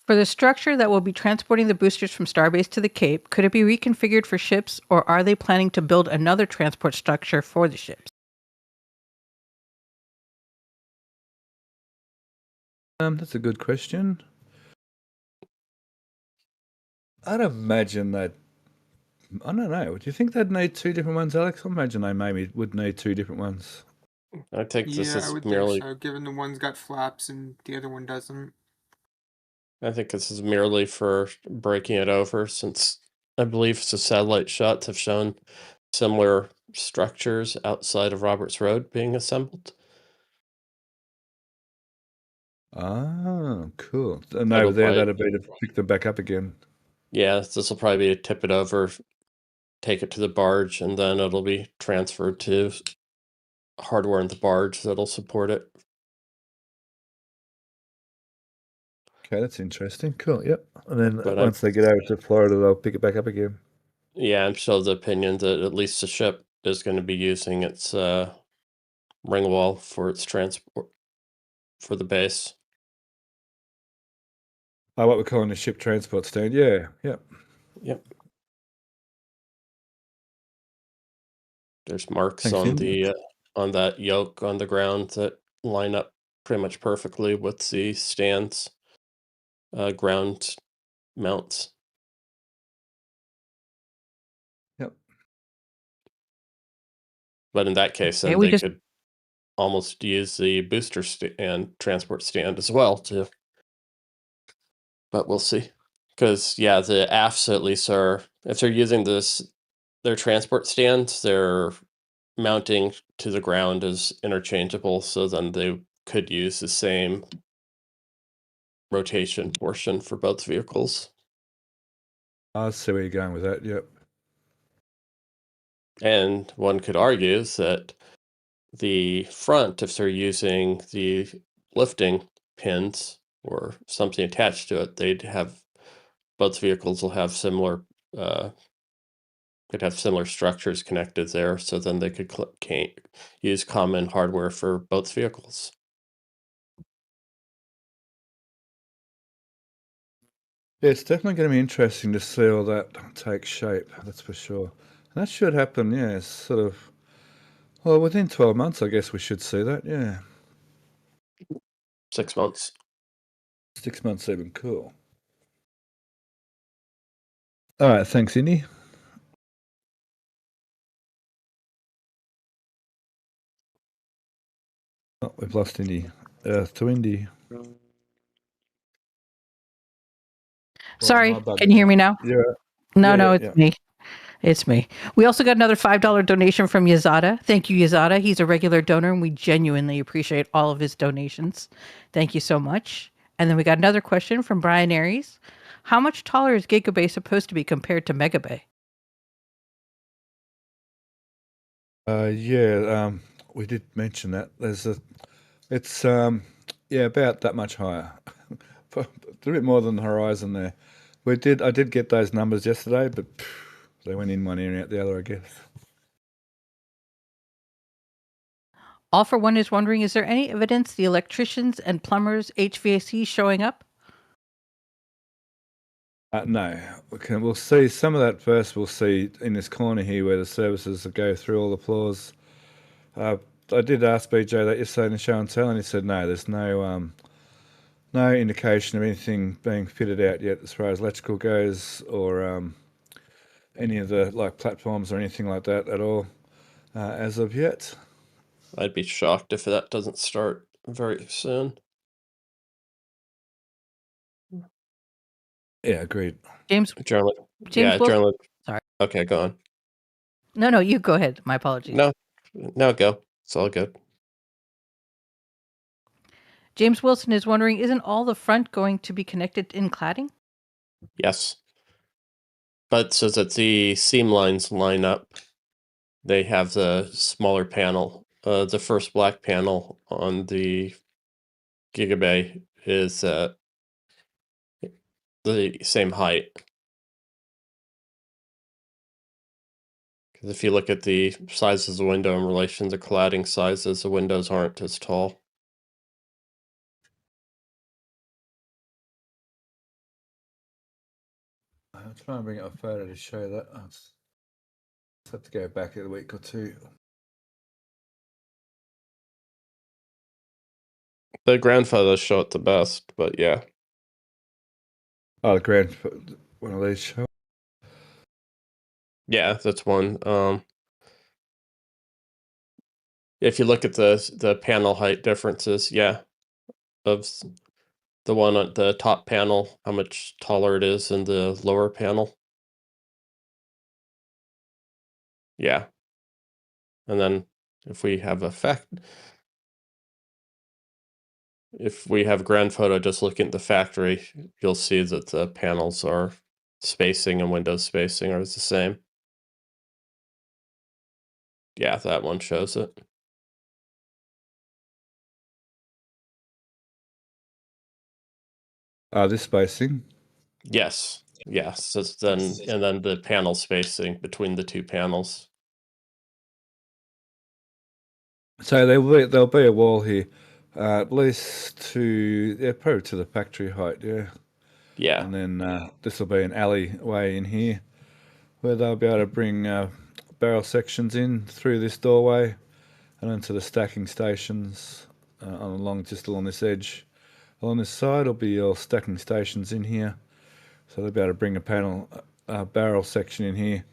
for the structure that will be transporting the boosters from Starbase to the Cape, could it be reconfigured for ships, or are they planning to build another transport structure for the ships? That's a good question. I'd imagine that. I don't know. Do you think they'd need two different ones, Alex? I imagine they maybe would need two different ones. I think this Yeah, is I would merely. think so, given the one's got flaps and the other one doesn't. I think this is merely for breaking it over, since I believe the satellite shots have shown similar structures outside of Roberts Road being assembled. Oh, cool. And That'll over there, probably- that'd be to pick them back up again. Yeah, this will probably be to tip it over, take it to the barge, and then it'll be transferred to hardware in the barge that'll support it. Okay, that's interesting. Cool. Yep. And then But once they get over to Florida, they'll pick it back up again. Yeah, I'm still of the opinion that at least the ship is going to be using its ring wall for its transport for the base. Oh, what we're calling the ship transport stand. Yeah. Yep. Yep. There's marks Thanks, on Andy. the on that yoke on the ground that line up pretty much perfectly with the stands ground mounts. Yep. But in that case, then we they just- could almost use the booster and transport stand as well too. But we'll see, because yeah, the AFs at least are, if they're using their transport stands, they're mounting to the ground as interchangeable, so then they could use the same rotation portion for both vehicles. I see where you're going with that. Yep. And one could argue that the front, if they're using the lifting pins or something attached to it, they'd have, both vehicles will have similar could have similar structures connected there, so then they could use common hardware for both vehicles. Yeah, it's definitely going to be interesting to see all that take shape. That's for sure. And that should happen. Yeah, sort of. Well, within 12 months, I guess we should see that. Yeah. 6 months. 6 months even. Cool. All right. Thanks, Indy. Oh, we've lost Indy. To Indy. Sorry, my bad. can you hear me now? Yeah. No, yeah. it's me. It's me. We also got another $5 donation from Yazada. Thank you, Yazada. He's a regular donor, and we genuinely appreciate all of his donations. Thank you so much. And then we got another question from Brian Aries. How much taller is Gigabay supposed to be compared to Megabay? We did mention that. It's about that much higher, a little bit more than the horizon there. I did get those numbers yesterday, but they went in one ear and out the other, I guess. All for One is wondering, is there any evidence the electricians and plumbers HVAC showing up? No, we'll see some of that first. We'll see in this corner here where the services go through all the floors. I did ask BJ that yesterday in the show and tell, and he said no, there's no indication of anything being fitted out yet as far as electrical goes, or any of the platforms or anything like that at all as of yet. I'd be shocked if that doesn't start very soon. Yeah, agreed. James Journal. Wilson? Journal. Sorry. Okay, go on. No, you go ahead. My apologies. No, go. It's all good. James Wilson is wondering, isn't all the front going to be connected in cladding? Yes. But so that the seam lines line up, they have the smaller panel. The first black panel on the Gigabay is the same height. Because if you look at the size of the window in relation to cladding sizes, the windows aren't as tall. I'll try and bring up a photo to show that. I'll just have to go back a week or two. The ground photos show it the best, but yeah. Oh, one of these show. Yeah, that's one. If you look at the panel height differences, of the one on the top panel, how much taller it is than the lower panel. Yeah. And then if we have ground photo just looking at the factory, you'll see that the panels are spacing and window spacing are the same. Yeah, that one shows it. This spacing? Yes. Yes. And then the panel spacing between the two panels. So there'll be a wall here, at least probably to the factory height, yeah. Yeah. And then this will be an alleyway in here, where they'll be able to bring barrel sections in through this doorway, and into the stacking stations just along this edge. Along this side will be all stacking stations in here, so they'll be able to bring a barrel section in here.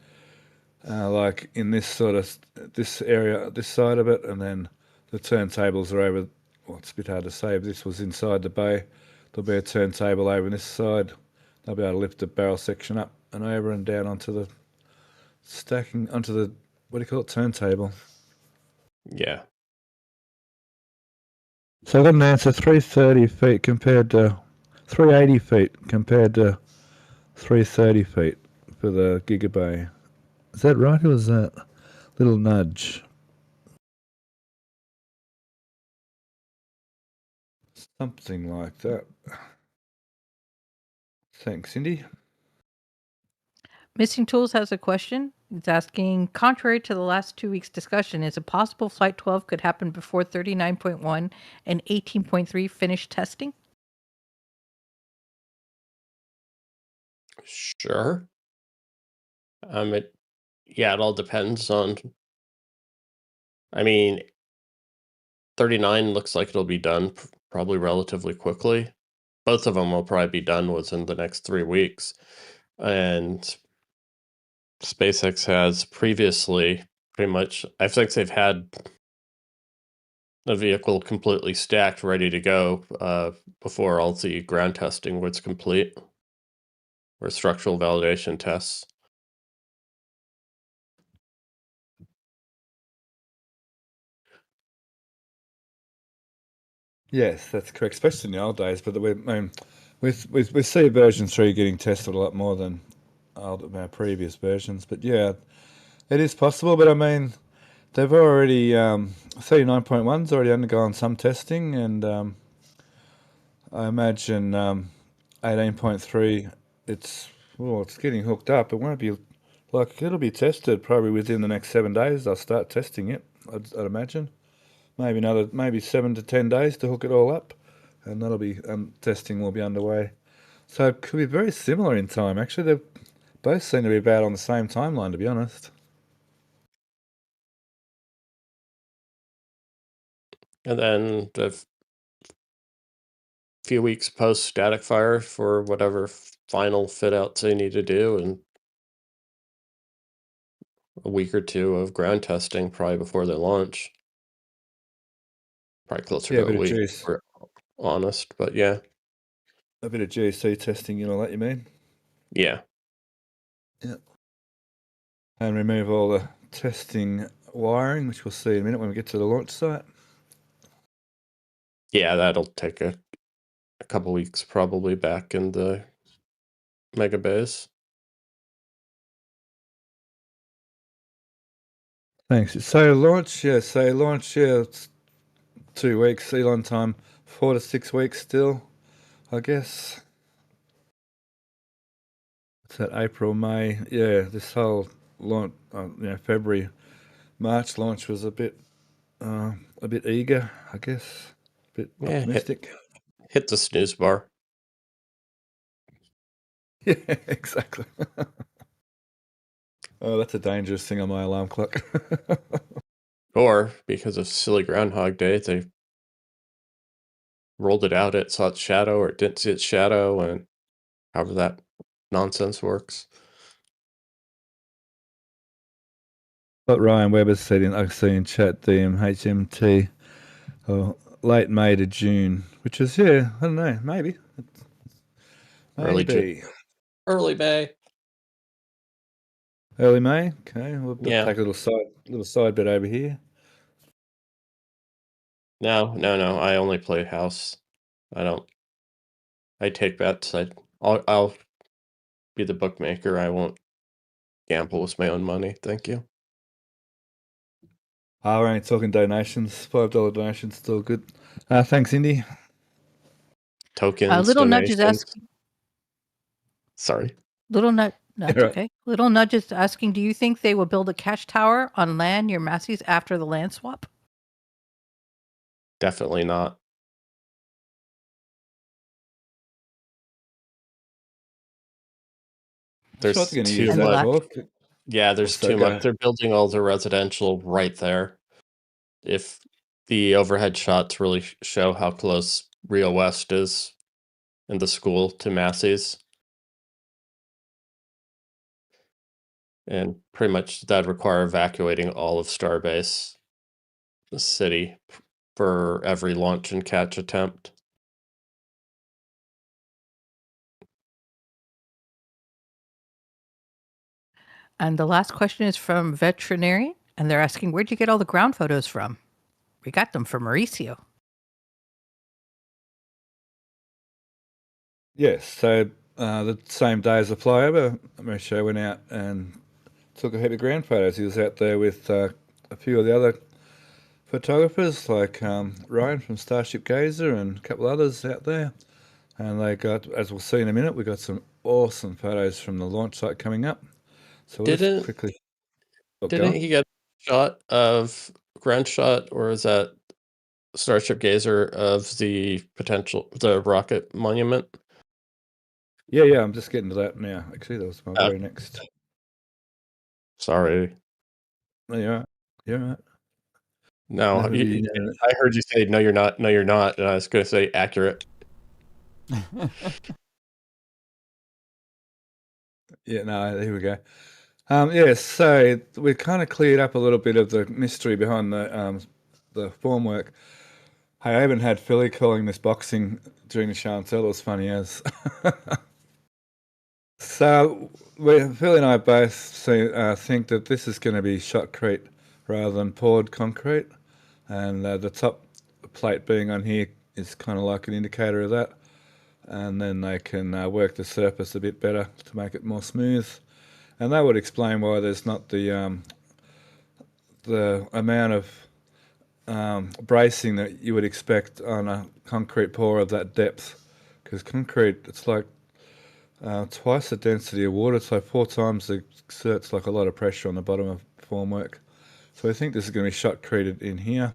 Like in this area, this side of it, and then the turntables are over. Well, it's a bit hard to say. If this was inside the bay, there'll be a turntable over on this side. They'll be able to lift the barrel section up and over and down onto the turntable. Yeah. So I got an answer: 330 feet compared to 380 feet compared to 330 feet for the Gigabay. Is that right? Or was that a little nudge? Something like that. Thanks, Cindy. Missing Tools has a question. It's asking, contrary to the last 2 weeks' discussion, is it possible Flight 12 could happen before 39.1 and 18.3 finish testing? Sure. It all depends on. I mean, 39 looks like it'll be done probably relatively quickly. Both of them will probably be done within the next 3 weeks. And SpaceX has previously pretty much, I think they've had a vehicle completely stacked, ready to go before all the ground testing was complete, or structural validation tests. Yes, that's correct, especially in the old days. But we see version 3 getting tested a lot more than our previous versions. But yeah, it is possible. But I mean, they've already 39.1's already undergone some testing, and I imagine 18.3 it's getting hooked up. It won't be it'll be tested probably within the next 7 days. They'll start testing it. I'd imagine maybe 7 to 10 days to hook it all up, and that'll be testing will be underway. So it could be very similar in time. Actually, they both seem to be about on the same timeline, to be honest. And then the few weeks post static fire for whatever final fit outs they need to do, and a week or two of ground testing probably before they launch. Probably closer Yeah, to a bit a of week, if juice. we're honest, but yeah. A bit of GC testing, you know what you mean? Yeah. Yeah. And remove all the testing wiring, which we'll see in a minute when we get to the launch site. Yeah, that'll take a couple weeks probably back in the mega base. Thanks. So launch, it's 2 weeks. Elon time, 4 to 6 weeks still, I guess. It's that April, May. Yeah, this whole launch, February, March launch was a bit eager, I guess. A bit Yeah, optimistic. hit the snooze bar. Yeah, exactly. Oh, that's a dangerous thing on my alarm clock. Or because of silly Groundhog Day, they rolled it out, it saw its shadow, or it didn't see its shadow, and however that nonsense works. What Ryan Webber said I see in chat, HMT, late May to June, which is, I don't know, maybe. Early Maybe. Early May. Early May? Okay, we'll Yeah. take a little side bet over here. No. I only play house. I take bets. I'll be the bookmaker. I won't gamble with my own money. Thank you. We're only talking donations. $5 donations, still good. Thanks, Indy. Tokens, Little Nudge is donations. asking. Sorry. Little Nudge, that's Yeah, right. okay. Little Nudge is asking, do you think they will build a cash tower on land near Massey's after the land swap? Definitely not. Sure, There's they're going to too use And the that last, more. Yeah, there's So too go. much. They're building all the residential right there. If the overhead shots really show how close Rio West is in the school to Massey's, and pretty much that'd require evacuating all of Starbase, the city, for every launch and catch attempt. and the last question is from Veterinarian, and they're asking, where'd you get all the ground photos from? We got them from Mauricio. Yes, so the same day as the flyover, Mauricio went out and took a heap of ground photos. He was out there with a few of the other photographers, like Ryan from Starship Gazer and a couple others out there. And they got, as we'll see in a minute, we got some awesome photos from the launch site coming up. So we'll just quickly Didn't he get a ground shot, or is that Starship Gazer of the rocket monument? Yeah, I'm just getting to that now. Actually, that was my very next. Sorry. No, you're right. No, That would be, I heard you say, no, you're not, and I was going to say accurate. Yeah, no, here we go. Yeah, so we kind of cleared up a little bit of the mystery behind the formwork. Hey, I even had Philly calling this boxing during the show and tell. It was funny as. So Philly and I both think that this is going to be shotcrete rather than poured concrete, and the top plate being on here is kind of like an indicator of that. And then they can work the surface a bit better to make it more smooth. And that would explain why there's not the the amount of bracing that you would expect on a concrete pour of that depth, because concrete, it's like twice the density of water, so 4 times it exerts like a lot of pressure on the bottom of formwork. So I think this is going to be shotcreted in here,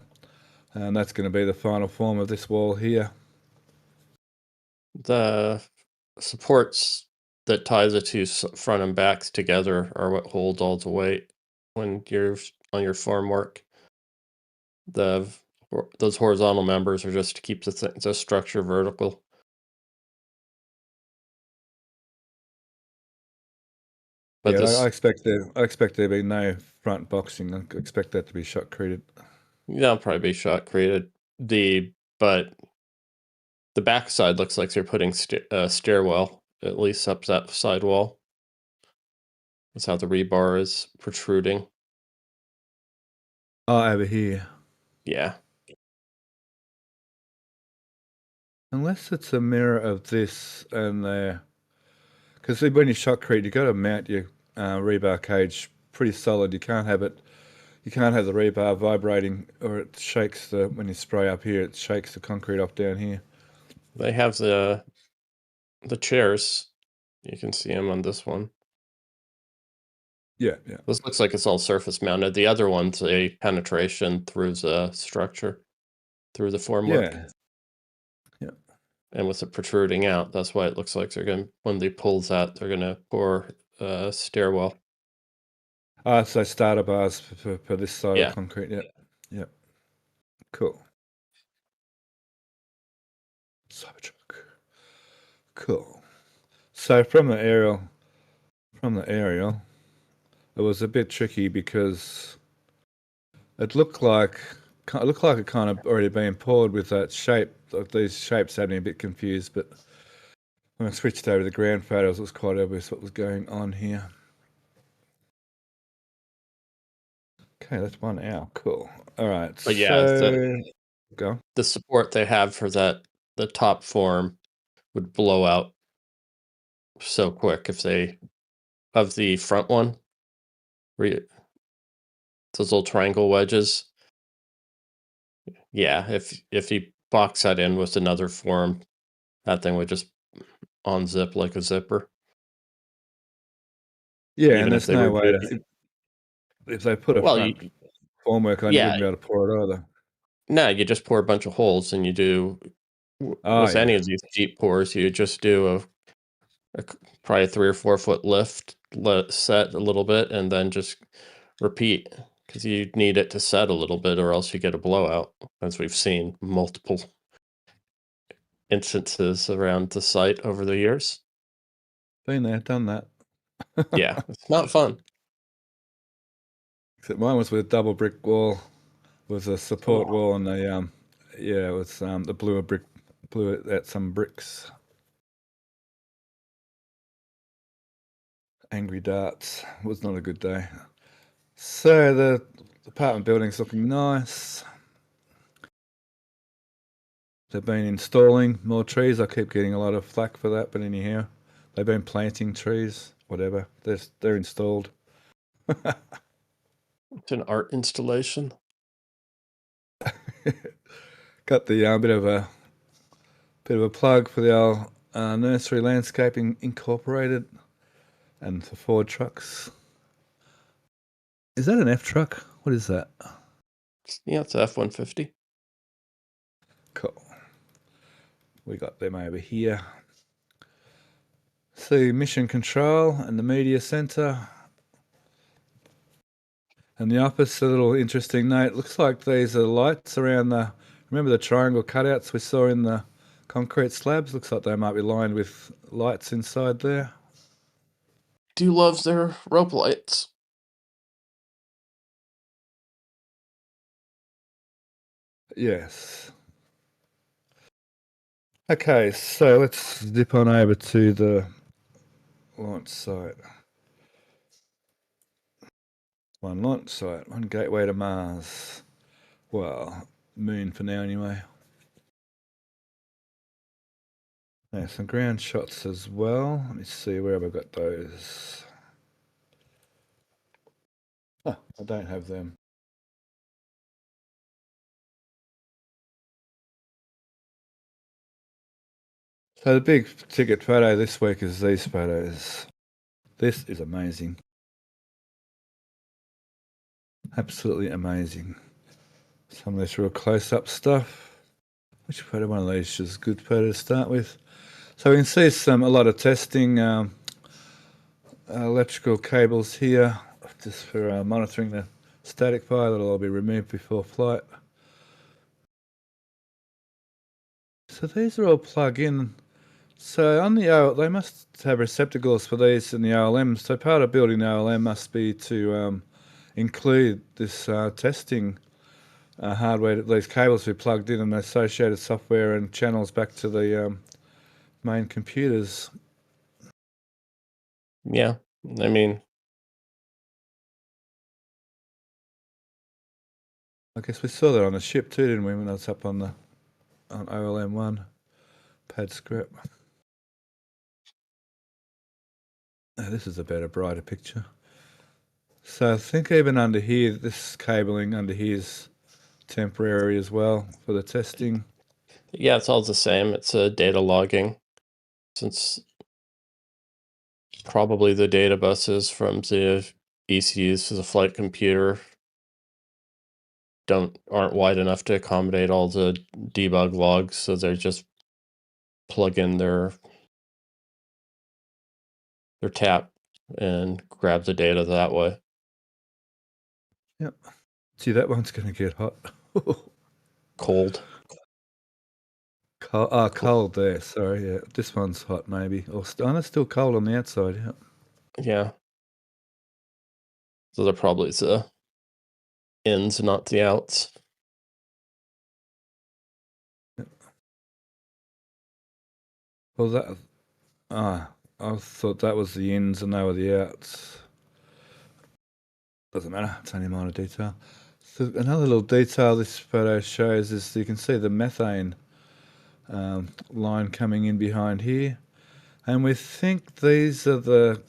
and that's going to be the final form of this wall here. The supports that tie the two front and backs together are what holds all the weight when you're on your formwork. Those horizontal members are just to keep the structure vertical. But Yeah, this, I expect there to be no front boxing. I expect that to be shotcreted. that'll probably be shotcreted. But the backside looks like they're putting stairwell at least up that side wall. That's how the rebar is protruding. Oh, over here. Yeah. Unless it's a mirror of this and there. Because when you shotcrete, you got to mount your rebar cage pretty solid. You can't have the rebar vibrating, or it shakes when you spray up here, it shakes the concrete off down here. They have the chairs. You can see them on this one. Yeah, yeah. This looks like it's all surface mounted. The other one's a penetration through the structure, through the formwork. Yeah. Yeah. And with it protruding out, that's why it looks like when they pull that, they're gonna pour a stairwell. So starter bars for this side Yeah. of concrete. Yeah. Yeah. Cool. Cybertruck. Cool. So from the aerial, it was a bit tricky because it looked like it kind of already been poured with that shape. Like these shapes had me a bit confused, but when I switched over to the ground photos, it was quite obvious what was going on here. Okay, that's 1 hour. Cool. All right. But yeah, go. the support they have for the top form would blow out so quick if they of the front one. Those little triangle wedges. Yeah, if you box that in with another form, that thing would just unzip like a zipper. Yeah, Even and if there's they no were way good. if they put a Well, front formwork on, you yeah, wouldn't be able to pour it either. no, you just pour a bunch of holes, and you do Oh, with any yeah. of these deep pours, you just do probably 3 or 4 foot lift, let set a little bit, and then just repeat, because you need it to set a little bit, or else you get a blowout, as we've seen multiple instances around the site over the years. Been there, done that. Yeah, it's not fun. Except mine was with a double brick wall, with a support wall, and it was the blew it at some bricks. Angry darts. It was not a good day. So the apartment building's looking nice. They've been installing more trees. I keep getting a lot of flack for that, but anyhow, they've been planting trees. Whatever. They're installed. It's an art installation. Got the bit of a plug for the old Nursery Landscaping Incorporated and the Ford trucks. Is that an F truck? What is that? Yeah, it's F-150. Cool. We got them over here. See Mission Control and the Media Center. And the office, a little interesting note. Looks like these are lights around remember the triangle cutouts we saw in the concrete slabs? Looks like they might be lined with lights inside there. Do love their rope lights. Yes. Okay, so let's dip on over to the launch site. One launch site, one gateway to Mars. Well, moon for now anyway. Yeah, some ground shots as well. Let me see, where have I got those? Oh, I don't have them. So the big ticket photo this week is these photos. This is amazing. Absolutely amazing. Some of this real close-up stuff. Which photo? One of these is a good photo to start with. So we can see a lot of testing electrical cables here, just for monitoring the static fire. That'll all be removed before flight. So these are all plug-in. So on the they must have receptacles for these in the OLM. So part of building the OLM must be to include this testing hardware. These cables be plugged in and the associated software and channels back to the main computers. Yeah, I mean, I guess we saw that on the ship too, didn't we? When that's up on OLM1 pad scrap. This is a better, brighter picture. So I think even under here, this cabling under here is temporary as well for the testing. yeah, it's all the same. It's a data logging, since probably the data buses from the ECUs to the flight computer aren't wide enough to accommodate all the debug logs, so they just plug in their tap and grab the data that way. Yep. See, that one's going to get hot. Cold. Cold there. Sorry, yeah. This one's hot, maybe. Or it's still cold on the outside. Yeah. Yeah. So they're probably the ins, not the outs. Well, I thought that was the ins and they were the outs. Doesn't matter. It's only a minor detail. So another little detail this photo shows is you can see the methane line coming in behind here, and we think these are the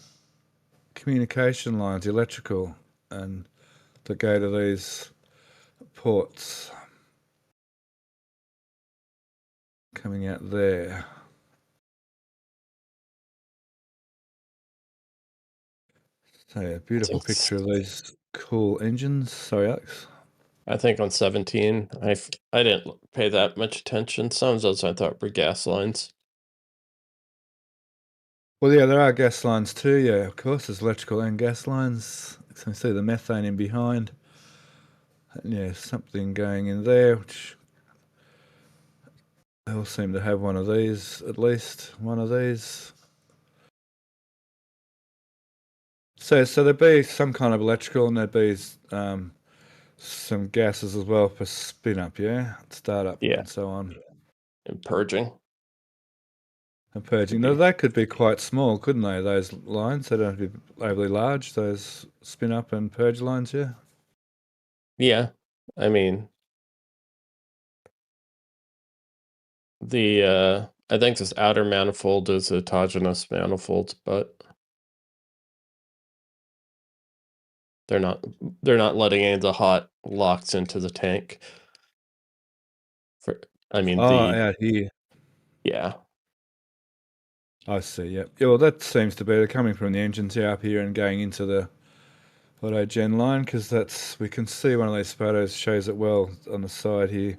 communication lines, electrical, and that go to these ports coming out there. So yeah, beautiful picture of these cool engines. Sorry, Alex. I think on 17, I didn't pay that much attention. Some of those I thought were gas lines. Well, yeah, there are gas lines too. Yeah, of course, there's electrical and gas lines. So you see the methane in behind. And yeah, something going in there, which they all seem to have one of these, at least one of these. So there'd be some kind of electrical, and there'd be some gases as well for spin up, yeah, startup, Yeah. and so on. And purging. And purging. Now, that could be quite small, couldn't they? Those lines, they don't have to be overly large. Those spin up and purge lines, yeah. Yeah, I mean, I think this outer manifold is autogenous manifolds, but they're not letting any of the hot locks into the tank. Out here. Yeah. I see, yeah. Yeah, well, that seems to be, they're coming from the engines up here and going into the autogen line, because we can see one of these photos shows it well on the side here.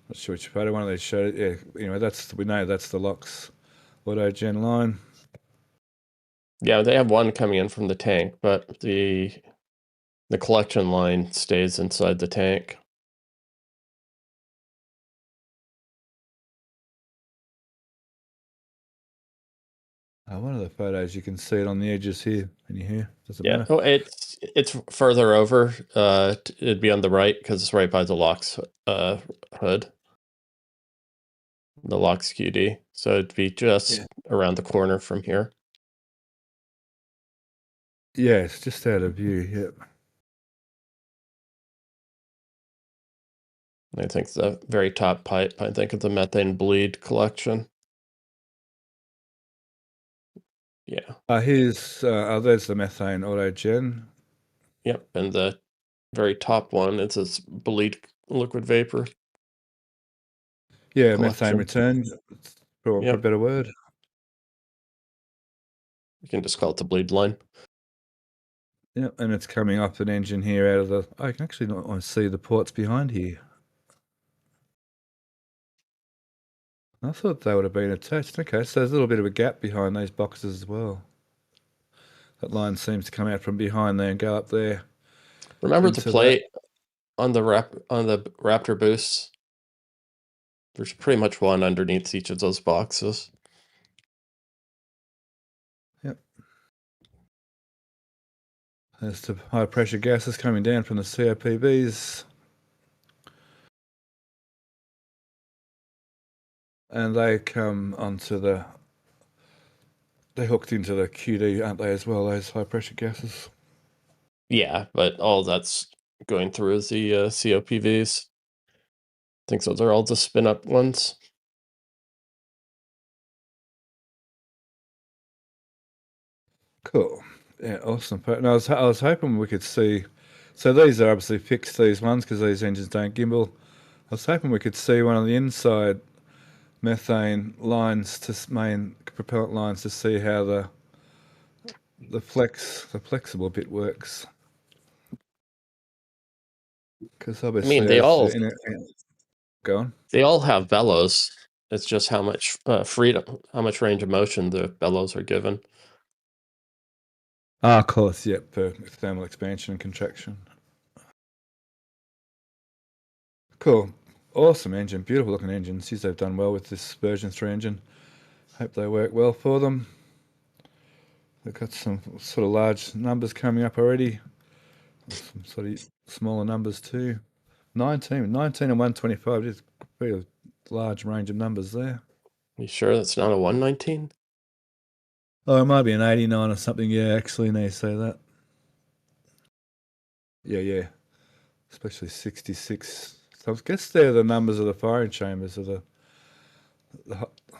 Not sure which photo one of these showed it. Yeah, anyway, we know that's the LOX autogen line. Yeah, they have one coming in from the tank, but the collection line stays inside the tank. One of the photos, you can see it on the edges here. Can you hear? Doesn't matter. Oh, it's further over. It'd be on the right because it's right by the LOX hood. The LOX QD. So it'd be just around the corner from here. Yeah, it's just out of view, yep. I think the very top pipe, I think of the methane bleed collection. Yeah. There's the methane autogen. Yep, and the very top one, it's a bleed liquid vapor. Yeah, collection. Methane return. for a Yep. better word. You can just call it the bleed line. Yeah, and it's coming off an engine here out of the... I can actually not see the ports behind here. I thought they would have been attached. Okay, so there's a little bit of a gap behind those boxes as well. That line seems to come out from behind there and go up there. Remember the into plate on the Raptor boosts? There's pretty much one underneath each of those boxes. Yep. There's the high pressure gases coming down from the COPVs. And they come onto the... They're hooked into the QD, aren't they, as well, those high pressure gases? Yeah, but all that's going through the COPVs. I think those are all the spin up ones. Cool. Yeah, awesome. And I was hoping we could see... So these are obviously fixed, these ones, because these engines don't gimbal. I was hoping we could see one on the inside methane lines to main propellant lines to see how the flexible bit works. Because obviously, they all go on. They all have bellows. It's just how much freedom, how much range of motion the bellows are given. Ah, of course, yep, for thermal expansion and contraction. Cool. Awesome engine. Beautiful looking engine. Seems they've done well with this version 3 engine. Hope they work well for them. They've got some sort of large numbers coming up already. Some sort of smaller numbers too. 19 and 125. Just a pretty large range of numbers there. You sure that's not a 119? Oh, it might be an 89 or something. Yeah, actually, now you say that. Yeah. Especially 66. So I guess they're the numbers of the firing chambers of the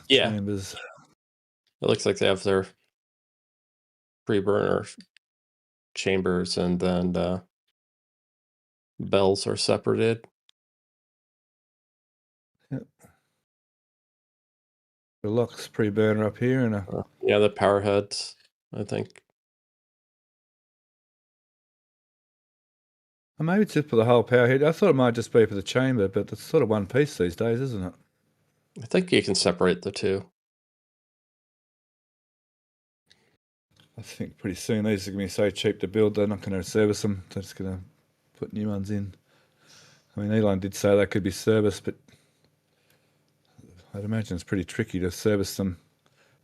chambers. It looks like they have their pre-burner chambers and then bells are separated. Yep. The lock's pre-burner up here and yeah, the power heads, I think. And maybe it's just for the whole power head. I thought it might just be for the chamber, but it's sort of one piece these days, isn't it? I think you can separate the two. I think pretty soon these are going to be so cheap to build, they're not going to service them. They're just going to put new ones in. I mean, Elon did say they could be serviced, but I'd imagine it's pretty tricky to service them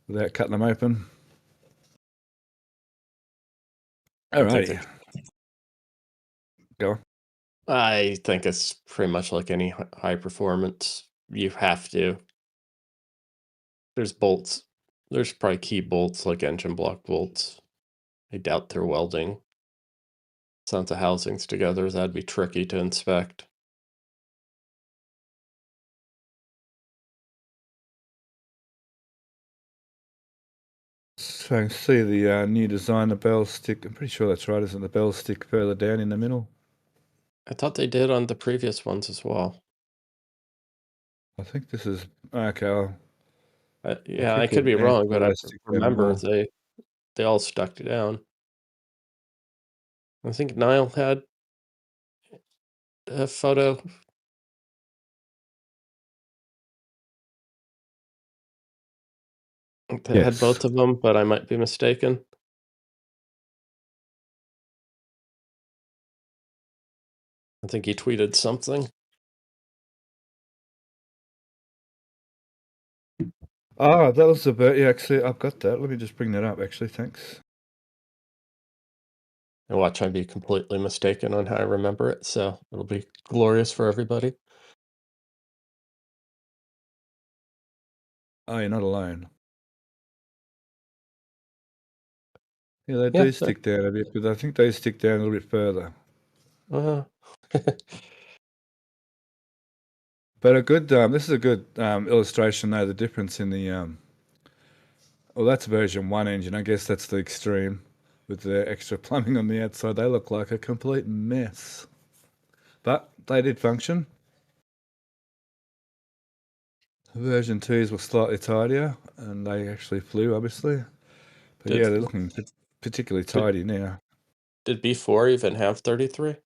without cutting them open. All right. Go on. I think it's pretty much like any high performance. You have to. There's bolts. There's probably key bolts like engine block bolts. I doubt they're welding sons of housings together. That'd be tricky to inspect. So see the new design, the bell stick. I'm pretty sure that's right, isn't it? The bell stick further down in the middle. I thought they did on the previous ones as well. I think this is okay. Yeah, I could be wrong, but I remember they all stuck down. I think Niall had a photo. They had both of them, but I might be mistaken. I think he tweeted something. Ah, that was the bit. Yeah, actually, I've got that. Let me just bring that up, actually. Thanks. And watch I be completely mistaken on how I remember it, so it'll be glorious for everybody. Oh, you're not alone. Yeah, they do stick down a bit, but I think they stick down a little bit further. But a good, this is a good illustration, though, the difference in the, well, that's version 1 engine. I guess that's the extreme with the extra plumbing on the outside. They look like a complete mess. But they did function. Version 2s were slightly tidier, and they actually flew, obviously. But yeah, they're looking particularly tidy now. Did B4 even have 33?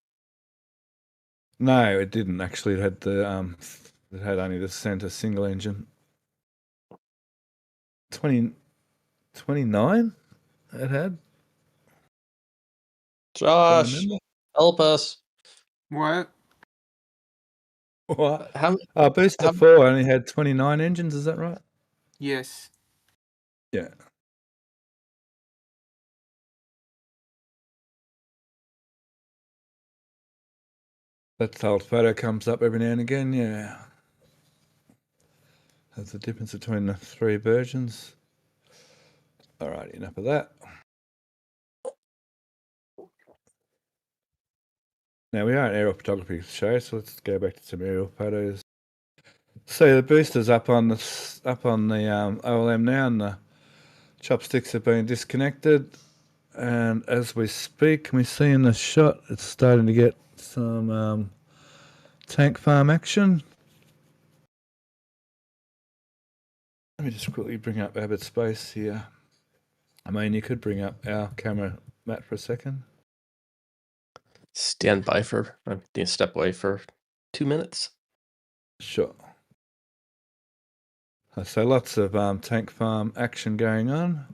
No, it didn't actually. It had it had only the center single engine. 29 it had. Josh, Remember? help us. What? What? How Booster how 4 only had 29 engines, is that right? Yes. Yeah. That old photo comes up every now and again, yeah. That's the difference between the 3 versions. Alright, enough of that. Now we are an aerial photography show, so let's go back to some aerial photos. So the booster's up on the OLM now, and the chopsticks have been disconnected. And as we speak, can we see in the shot, it's starting to get some tank farm action. Let me just quickly bring up Abbott Space here. I mean, you could bring up our camera, Matt, for a second. stand by for I need to step away for 2 minutes. Sure. So lots of tank farm action going on.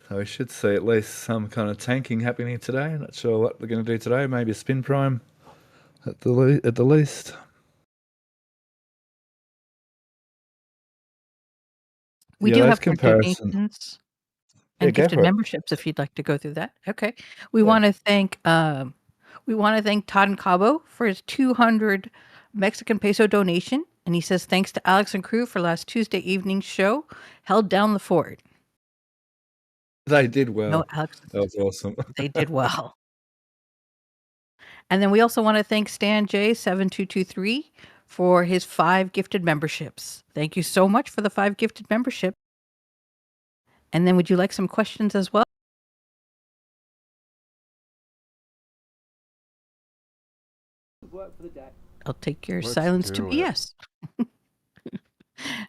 So we should see at least some kind of tanking happening today. Not sure what we're going to do today. Maybe a spin prime at the least. We Yeah, do those have more comparisons. donations Yeah, and go gifted for it. memberships if you'd like to go through that. Okay. We Yeah. want to thank Todd and Cabo for his 200 Mexican peso donation, and he says thanks to Alex and crew for last Tuesday evening's show. Held down the fort. They did well. No, Alex, That was awesome. they did well. And then we also want to thank Stan J7223 for his 5 gifted memberships. Thank you so much for the 5 gifted membership. And then would you like some questions as well? I'll take your Let's silence to do be it. yes.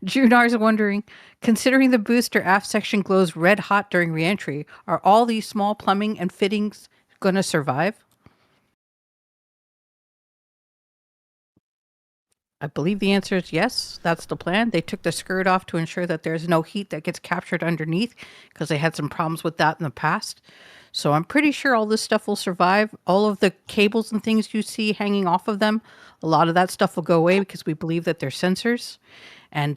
Junar's wondering, considering the booster aft section glows red hot during reentry, are all these small plumbing and fittings going to survive? I believe the answer is yes. That's the plan. They took the skirt off to ensure that there's no heat that gets captured underneath because they had some problems with that in the past. So I'm pretty sure all this stuff will survive. All of the cables and things you see hanging off of them, a lot of that stuff will go away because we believe that they're sensors, and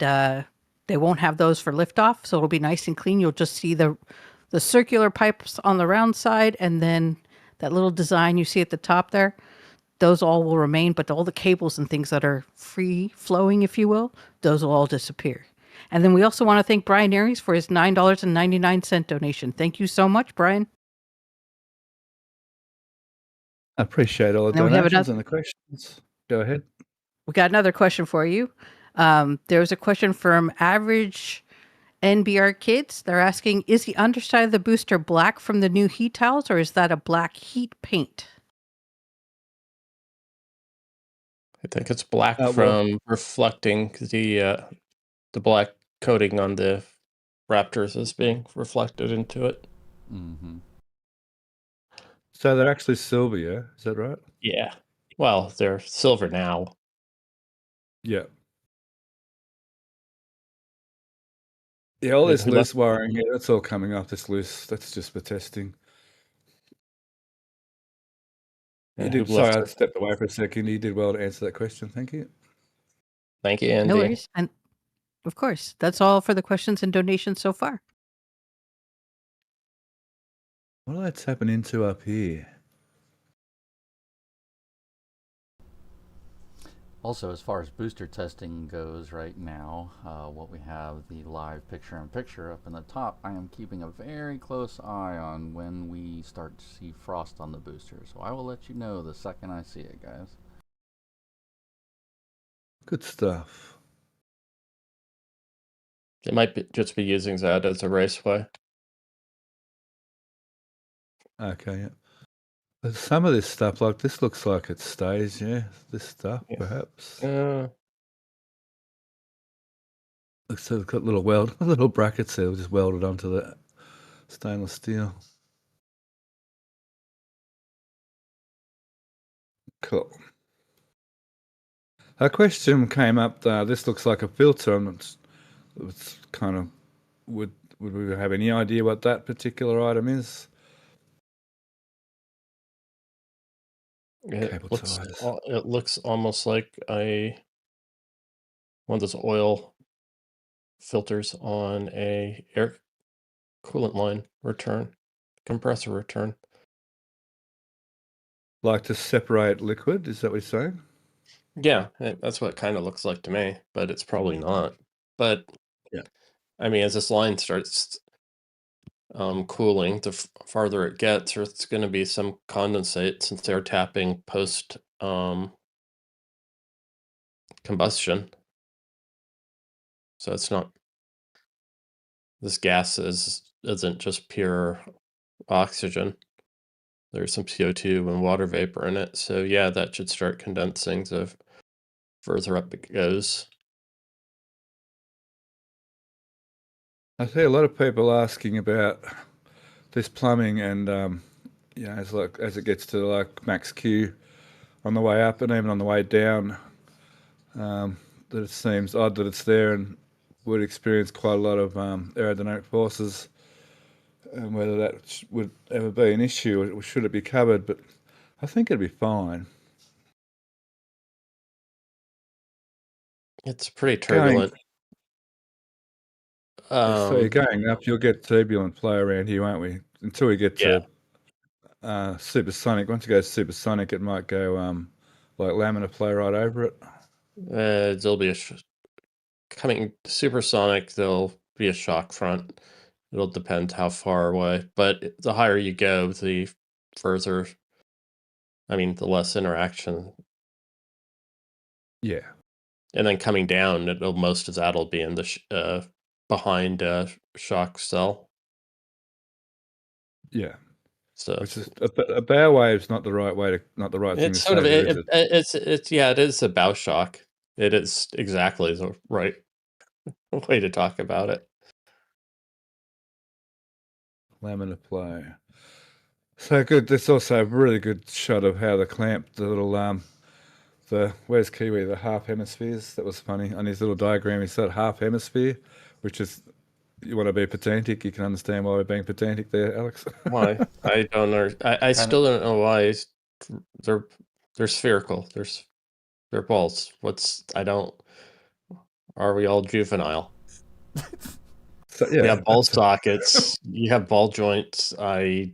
they won't have those for liftoff. So it'll be nice and clean. You'll just see the circular pipes on the round side, and then that little design you see at the top there. Those all will remain, but all the cables and things that are free flowing, if you will, those will all disappear. And then we also want to thank Brian Aries for his $9.99 donation. Thank you so much, Brian. I appreciate all the And then we have donations and the questions. Go ahead. We got another question for you. There was a question from Average NBR Kids. They're asking, is the underside of the booster black from the new heat towels, or is that a black heat paint? I think it's black well- from reflecting the black coating on the Raptors is being reflected into it. Mm-hmm. So they're actually silver, yeah? Is that right? Yeah. Well, they're silver now. Yeah. Yeah, all Yeah, this who loose wiring here, that's all coming off this loose. That's just for testing. Yeah, You who did, sorry, left I it? stepped away for a second. You did well to answer that question. Thank you. Thank you, Andy. No worries. And of course, that's all for the questions and donations so far. What are they tapping into up here? Also, as far as booster testing goes right now, what we have the live picture-in-picture up in the top, I am keeping a very close eye on when we start to see frost on the booster. So I will let you know the second I see it, guys. Good stuff. They might just be using that as a raceway. Okay, yeah. But some of this stuff, like this looks like it stays, yeah. This stuff, Yeah. perhaps. So it's got little brackets there, just welded onto the stainless steel. Cool. A question came up. This looks like a filter, and it's kind of would we have any idea what that particular item is? Cable ties. It looks almost like one of those oil filters on a air coolant line compressor return. Like to separate liquid, is that what you're saying? Yeah, that's what it kind of looks like to me, but it's probably not. But Yeah. I mean, as this line starts cooling, the farther it gets, there's going to be some condensate since they're tapping post combustion. So it's not, this gas isn't just pure oxygen. There's some CO2 and water vapor in it. So yeah, that should start condensing the further up it goes. I see a lot of people asking about this plumbing, and as it gets to like max Q on the way up and even on the way down, that it seems odd that it's there and would experience quite a lot of aerodynamic forces, and whether that would ever be an issue or should it be covered, but I think it'd be fine. It's pretty turbulent. So you're going up, you'll get turbulent flow around here, won't we? Until we get to supersonic. Once you go supersonic, it might go like laminar flow right over it. There'll be coming supersonic. There'll be a shock front. It'll depend how far away, but the higher you go, the further. I mean, the less interaction. Yeah. And then coming down, most of that'll be in the behind a shock cell. Yeah. So which is a bow wave's not the right thing to say. It is a bow shock. It is exactly the right way to talk about it. Laminar flow. So good. There's also a really good shot of how the little where's Kiwi, the half hemispheres. That was funny. On his little diagram, he said half hemisphere, which is, you want to be pedantic, you can understand why we're being pedantic there, Alex. Why? I don't know. I still don't know why. They're spherical. They're balls. Are we all juvenile? So, yeah. You have ball sockets. You have ball joints. I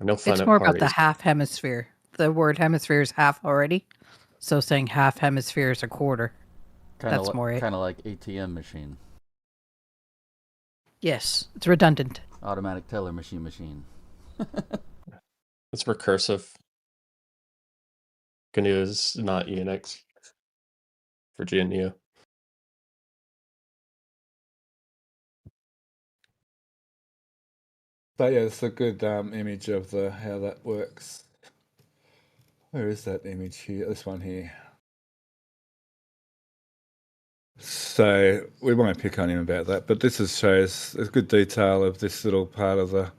no fun It's at more parties. about the half hemisphere. The word hemisphere is half already. So saying half hemisphere is a quarter. That's more it. Kind of like ATM machine. Yes, it's redundant. Automatic teller machine. It's recursive. GNU is not Unix for GNU. But yeah, it's a good image of how that works. Where is that image here? This one here. So we won't pick on him about that, but this shows a good detail of this little part of the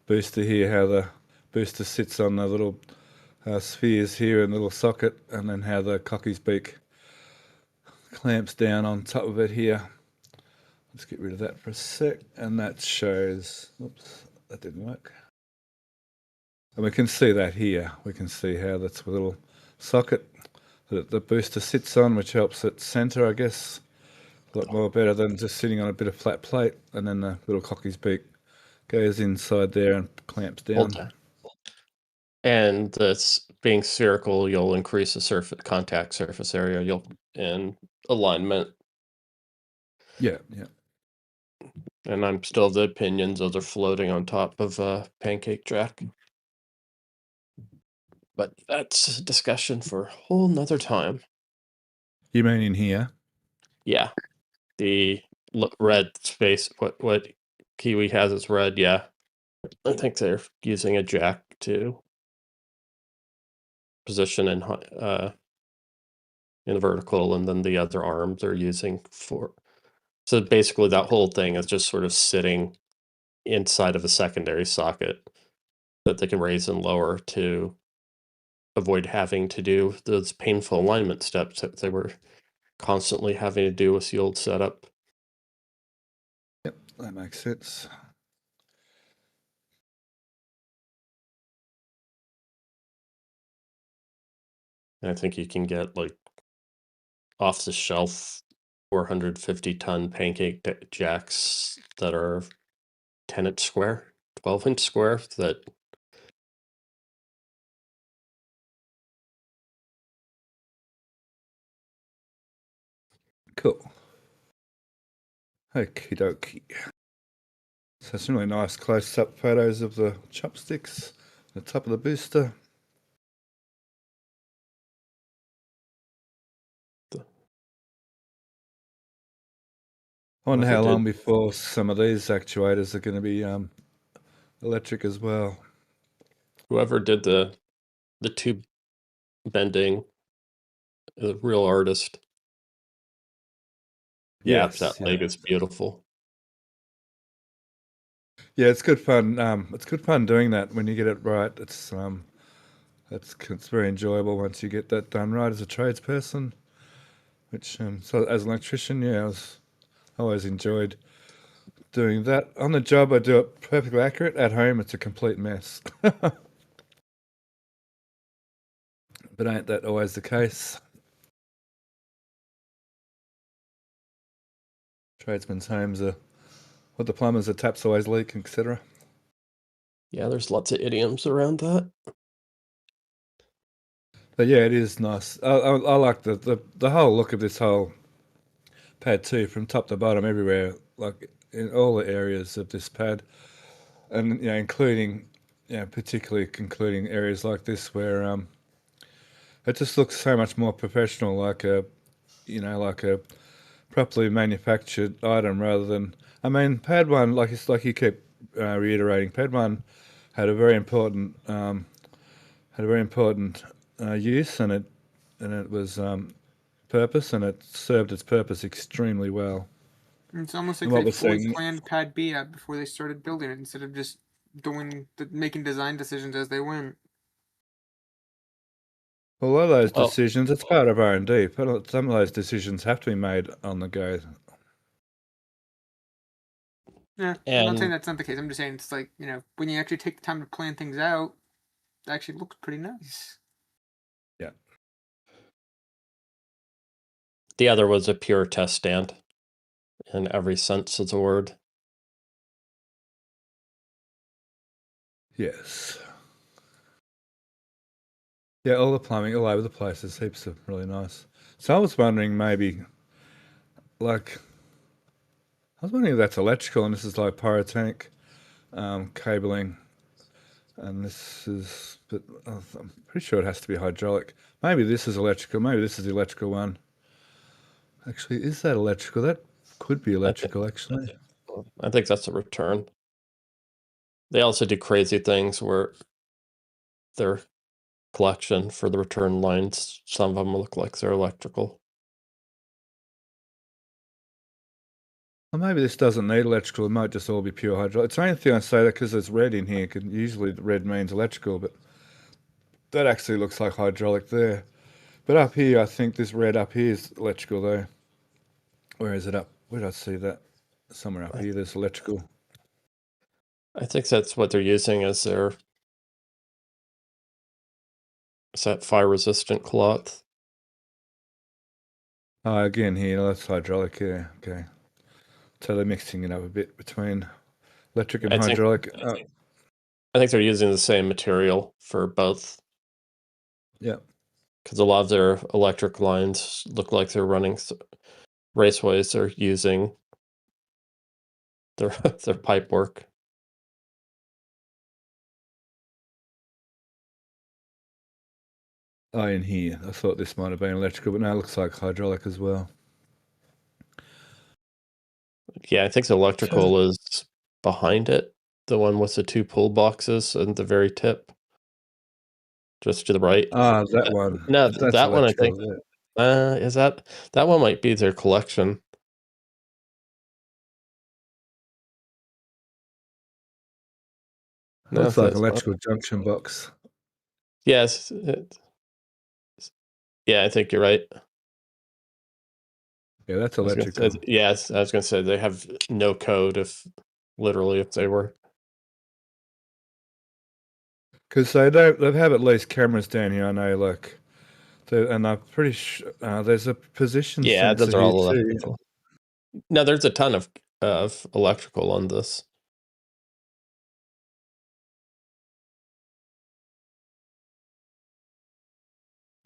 booster here, how the booster sits on the little spheres here in the little socket, and then how the cocky's beak clamps down on top of it here. Let's get rid of that for a sec, and that shows, oops, that didn't work. And we can see that here. We can see how that's a little socket that the booster sits on, which helps it center, I guess, a lot more better than just sitting on a bit of flat plate, and then the little cocky's beak goes inside there and clamps down. And this being spherical, you'll increase the contact surface area. And alignment. Yeah. And I'm still of the opinions those are floating on top of a pancake jack. But that's a discussion for a whole nother time. You mean in here? Yeah. The red space, what Kiwi has is red, yeah. I think they're using a jack to position and in the vertical, and then the other arm they're using for. So basically, that whole thing is just sort of sitting inside of a secondary socket that they can raise and lower to avoid having to do those painful alignment steps that they were constantly having to do with the old setup. Yep, that makes sense. And I think you can get like off the shelf 450-ton pancake jacks that are 10-inch square, 12-inch square that. Cool. Okie dokie. So some really nice close-up photos of the chopsticks, the top of the booster. I wonder how long before some of these actuators are going to be electric as well. Whoever did the tube bending, the real artist. Yeah, Yes, that leg is beautiful. Yeah, it's good fun. It's good fun doing that when you get it right. It's very enjoyable once you get that done right as a tradesperson. Which so as an electrician, yeah, I always enjoyed doing that. On the job, I do it perfectly accurate. At home, it's a complete mess. But ain't that always the case? Tradesmen's homes are what the plumbers are, taps always leak, etc. Yeah, there's lots of idioms around that. But yeah, it is nice. I like the whole look of this whole pad too, from top to bottom, everywhere, like in all the areas of this pad, and including, particularly concluding areas like this where it just looks so much more professional, like a properly manufactured item rather than. I mean, pad one, like you keep reiterating, pad one had a very important use, and it was purpose, and it served its purpose extremely well. It's almost like they fully planned Pad B out before they started building it, instead of just making design decisions as they went. Well, a lot of those decisions, it's part of R&D, but some of those decisions have to be made on the go. Yeah, I'm not saying that's not the case. I'm just saying it's like, when you actually take the time to plan things out, it actually looks pretty nice. Yeah. The other was a pure test stand in every sense of the word. Yes. Yeah, all the plumbing all over the place. There's heaps of really nice. So I was wondering maybe, if that's electrical and this is like pyrotonic cabling. And this is, but I'm pretty sure it has to be hydraulic. Maybe this is electrical. Maybe this is the electrical one. Actually, is that electrical? That could be electrical, actually. I think that's a return. They also do crazy things where their collection for the return lines, some of them look like they're electrical. Well, maybe this doesn't need electrical. It might just all be pure hydraulic. It's the only thing I say that because there's red in here. Usually red means electrical, but that actually looks like hydraulic there. But up here, I think this red up here is electrical though. Where is it up? Where did I see that? Somewhere up here, there's electrical. I think that's what they're using as their. Is that fire-resistant cloth? Oh, again here, that's hydraulic. Yeah, okay. So they're mixing it up a bit between electric and hydraulic. I think they're using the same material for both. Yeah. Because a lot of their electric lines look like they're running raceways. They're using their pipe work. Oh, in here. I thought this might have been electrical, but now it looks like hydraulic as well. Yeah, I think the electrical is behind it. The one with the two pull boxes at the very tip. Just to the right. Ah, that one. No, that one I think. Is that one might be their collection? No, Looks like that's not. electrical junction box. Yes. Yeah, I think you're right. Yeah, that's electrical. Yes, I was going to say they have no code if they were. Because they have at least cameras down here. I know, like, and I'm pretty sure there's a position sensor those are here all too. electrical. No, there's a ton of electrical on this.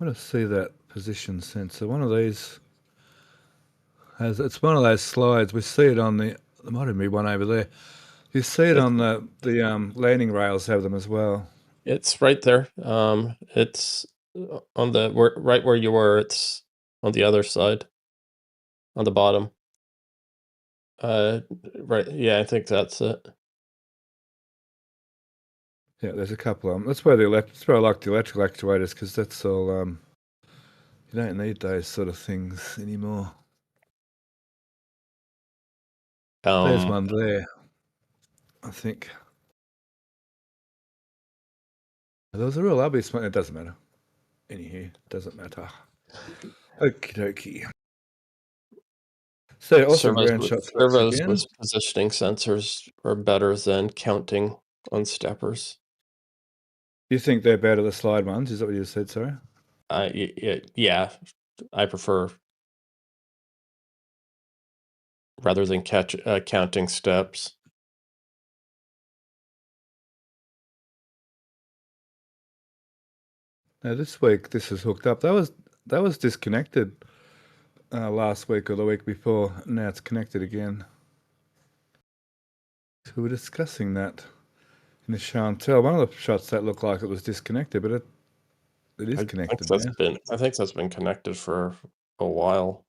I want to see that position sensor. One of these it's one of those slides. We see it on there might even be one over there. You see it on the landing rails have them as well. It's right there. It's on the right where you were. It's on the other side, on the bottom. Right. Yeah, I think that's it. Yeah, there's a couple of them. That's why that's why I like the electrical actuators, because that's all. You don't need those sort of things anymore. There's one there, I think. There was a real obvious one. It doesn't matter. Anywho, doesn't matter. Okie dokie. So awesome ground shots once again. With positioning sensors are better than counting on steppers. You think they're better the slide ones? Is that what you said, sorry? Yeah, I prefer rather than counting steps. Now this week this is hooked up. That was disconnected last week or the week before. Now it's connected again. So we were discussing that in the show and tell. One of the shots that looked like it was disconnected, but it is connected. I think that's been connected for a while.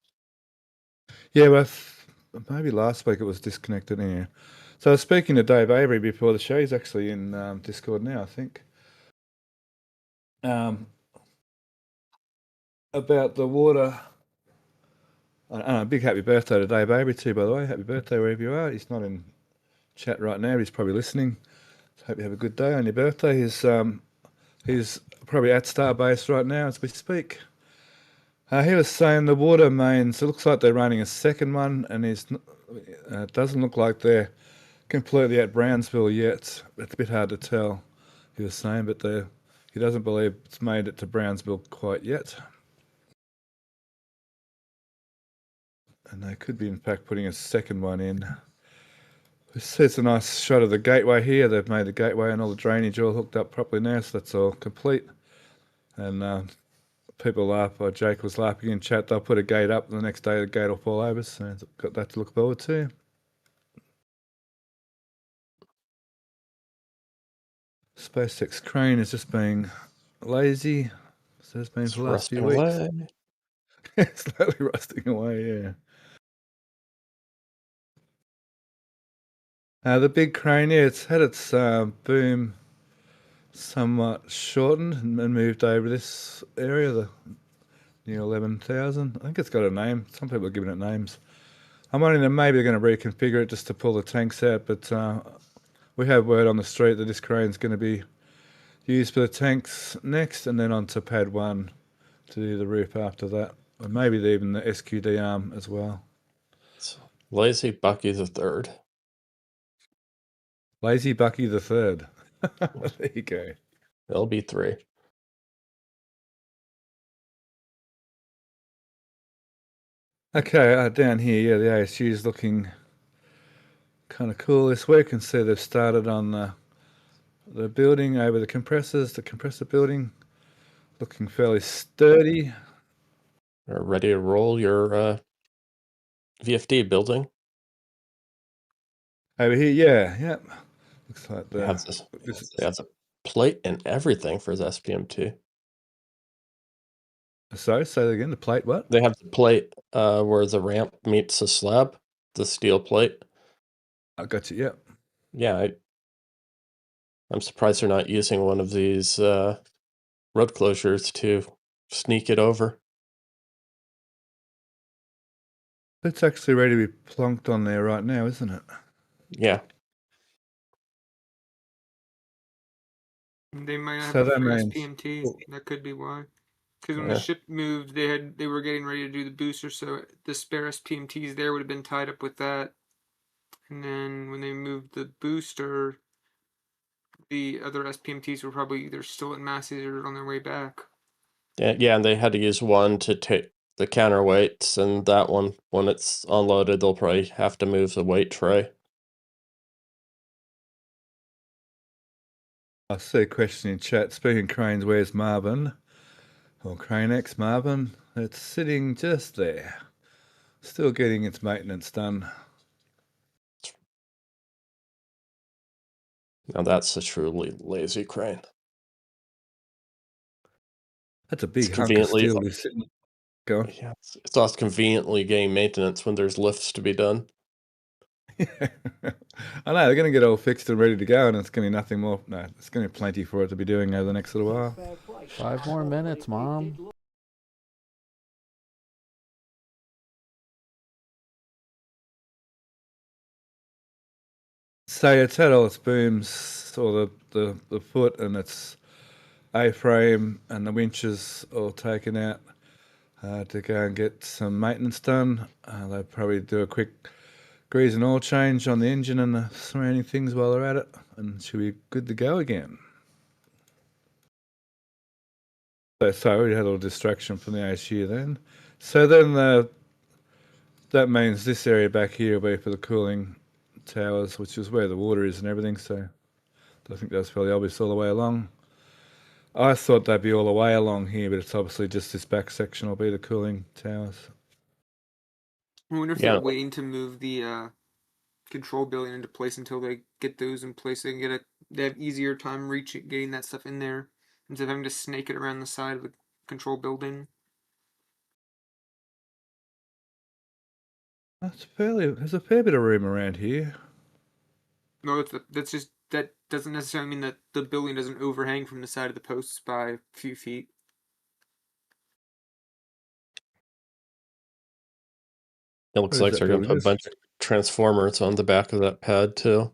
Yeah, but maybe last week it was disconnected. Yeah. So I was speaking to Dave Avery before the show. He's actually in Discord now, I think. About the water. A big happy birthday to Dave Avery too, by the way. Happy birthday wherever you are. He's not in chat right now. He's probably listening. So hope you have a good day on your birthday. He's probably at Starbase right now as we speak. He was saying the water mains, it looks like they're running a second one, and it doesn't look like they're completely at Brownsville yet. It's a bit hard to tell, he was saying, but he doesn't believe it's made it to Brownsville quite yet. And they could be, in fact, putting a second one in. It's a nice shot of the gateway here. They've made the gateway and all the drainage all hooked up properly now, so that's all complete. And people laugh, or Jake was laughing in chat, they'll put a gate up, and the next day the gate will fall over, so got that to look forward to. SpaceX crane is just being lazy, so it's been for the last few weeks. Slowly rusting away, yeah. The big crane, yeah, it's had its boom somewhat shortened and moved over this area, the near 11,000. I think it's got a name. Some people are giving it names. I'm wondering that maybe they're going to reconfigure it just to pull the tanks out, but we have word on the street that this crane's going to be used for the tanks next, and then on to pad 1 to do the roof after that. Or maybe even the SQD arm as well. Lazy Bucky the Third. Lazy Bucky the Third. There you go. LB3. Okay, down here, yeah, the ASU is looking kind of cool this week. You can see they've started on the building over the compressors, the compressor building, looking fairly sturdy. Are ready to roll your VFD building? Over here, yeah. Looks like they have a plate and everything for the SPM2. So, say that again, the plate what? They have the plate where the ramp meets the slab, the steel plate. I got you, yeah. Yeah, I'm surprised they're not using one of these road closures to sneak it over. It's actually ready to be plonked on there right now, isn't it? Yeah. They might not So have a that free means SPMT. That could be why. Because when Yeah. the ship moved, they were getting ready to do the booster, so the spare SPMTs there would have been tied up with that. And then when they moved the booster, the other SPMTs were probably either still at Massey's or on their way back. Yeah, and they had to use one to take the counterweights, and that one, when it's unloaded, they'll probably have to move the weight tray. I see a question in chat. Speaking of cranes, where's Marvin? Or Crane X Marvin? It's sitting just there. Still getting its maintenance done. Now that's a truly lazy crane. That's a big It's hunk of conveniently, steel to sit. Go on. yeah, it's also conveniently getting maintenance when there's lifts to be done. Yeah. I know, they're going to get all fixed and ready to go, and it's going to be nothing more. No, it's going to be plenty for it to be doing over the next little while. 5 more minutes, Mom. So it's had all its booms, or the foot and its A-frame and the winches all taken out to go and get some maintenance done. They'll probably do a quick grease and oil change on the engine and the surrounding things while they're at it, and should be good to go again. So we had a little distraction from the ASU then. So then that means this area back here will be for the cooling towers, which is where the water is and everything. So I think that's fairly obvious all the way along. I thought they'd be all the way along here, but it's obviously just this back section will be the cooling towers. I wonder if Yeah. they're waiting to move the control building into place until they get those in place. They can they have easier time getting that stuff in there instead of having to snake it around the side of the control building. There's a fair bit of room around here. No, that doesn't necessarily mean that the building doesn't overhang from the side of the posts by a few feet. It looks Where like is they're that going to put a building? bunch of transformers on the back of that pad too.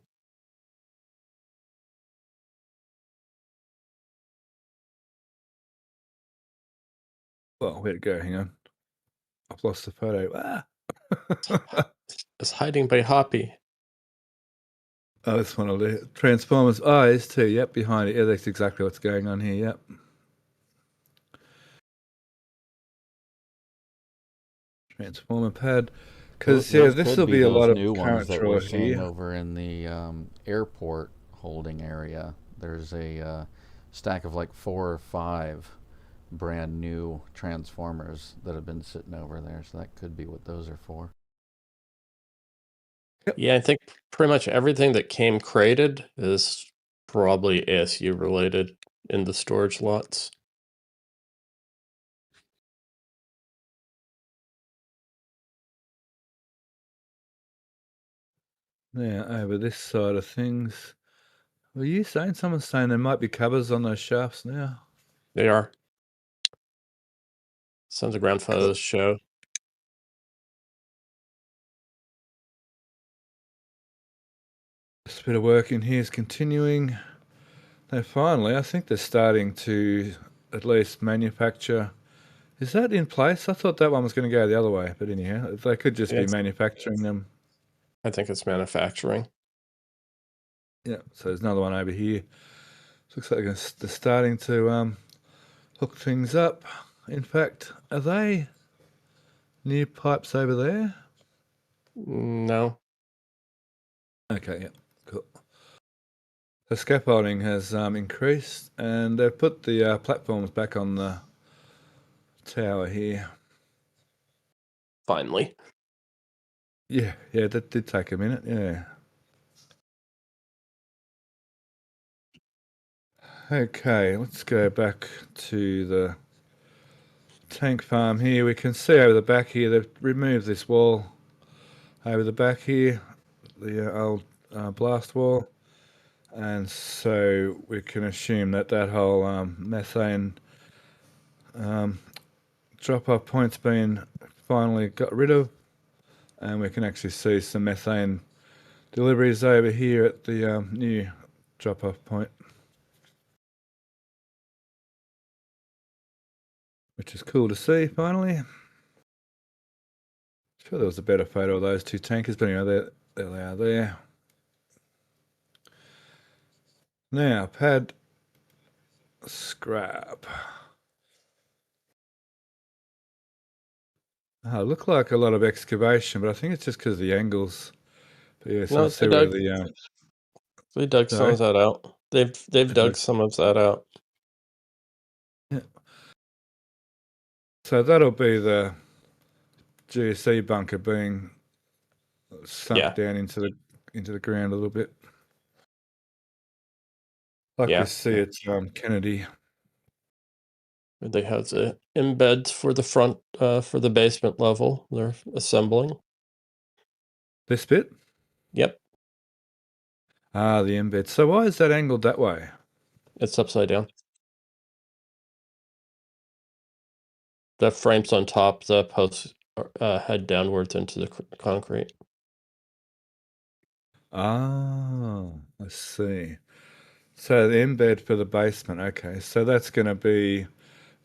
Well, where'd it go? Hang on. I've lost the photo. Ah! It's hiding by Hoppy. Oh, this one will do. Transformers eyes too. Yep, behind it. Yeah, that's exactly what's going on here. Yep. Transformer pad. Because Those this could will be a those lot of new ones current that draw we're seeing here. over in the airport holding area. There's a stack of like 4 or 5 brand new transformers that have been sitting over there. So that could be what those are for. Yeah, I think pretty much everything that came crated is probably ASU related in the storage lots. Now, over this side of things. Were you saying, someone's saying there might be covers on those shafts now? They are. Sons of ground photos show. This bit of work in here is continuing. Now, finally, I think they're starting to at least manufacture. Is that in place? I thought that one was going to go the other way, but anyhow, they could just be manufacturing them. I think it's manufacturing. Yeah, so there's another one over here. Looks like they're starting to hook things up. In fact, are they near pipes over there? No. Okay, yeah, cool. The scaffolding has increased, and they've put the platforms back on the tower here. Finally. Yeah, that did take a minute, yeah. Okay, let's go back to the tank farm here. We can see over the back here, they've removed this wall over the back here, the old blast wall. And so we can assume that whole methane drop-off point's been finally got rid of. and we can actually see some methane deliveries over here at the new drop-off point, which is cool to see finally. Sure there was a better photo of those two tankers, but anyway, there they are there. Now, pad scrap. Look like a lot of excavation, but I think it's just because of the angles. But yeah, so No, I'll see where the they dug some sorry? of that out. They've dug some of that out. Yeah. So that'll be the GSE bunker being sunk down into the ground a little bit, like we see at Kennedy. They have the embeds for the front, for the basement level. They're assembling. This bit? Yep, The embed. So why is that angled that way? it's upside down. The frames on top, the posts head downwards into the concrete. I see. So the embed for the basement. Okay, so that's going to be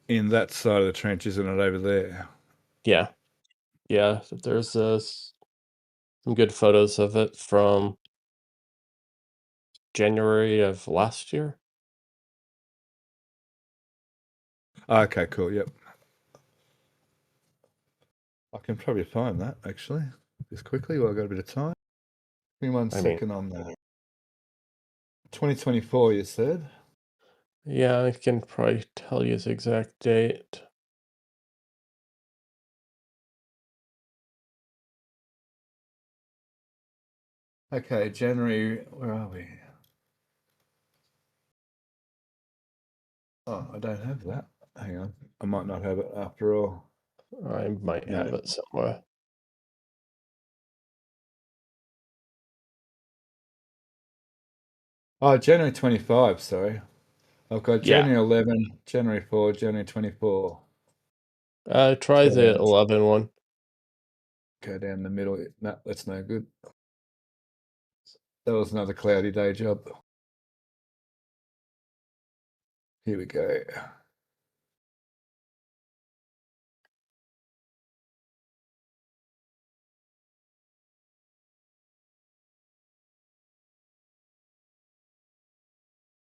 in that side of the trench, isn't it, over there? Yeah. There's some good photos of it from January of last year. Okay, cool. Yep. I can probably find that actually just quickly while I got a bit of time. Give me 1 second on that. 2024, you said? Yeah, I can probably tell you the exact date. Okay, January. Where are we? Oh, I don't have that. Hang on. I might not have it after all. I might have it somewhere. Oh, January 25, sorry. I've got January 11, January 4, January 24. Try the 11 one. Go down the middle. No, that's no good. That was another cloudy day job. Here we go.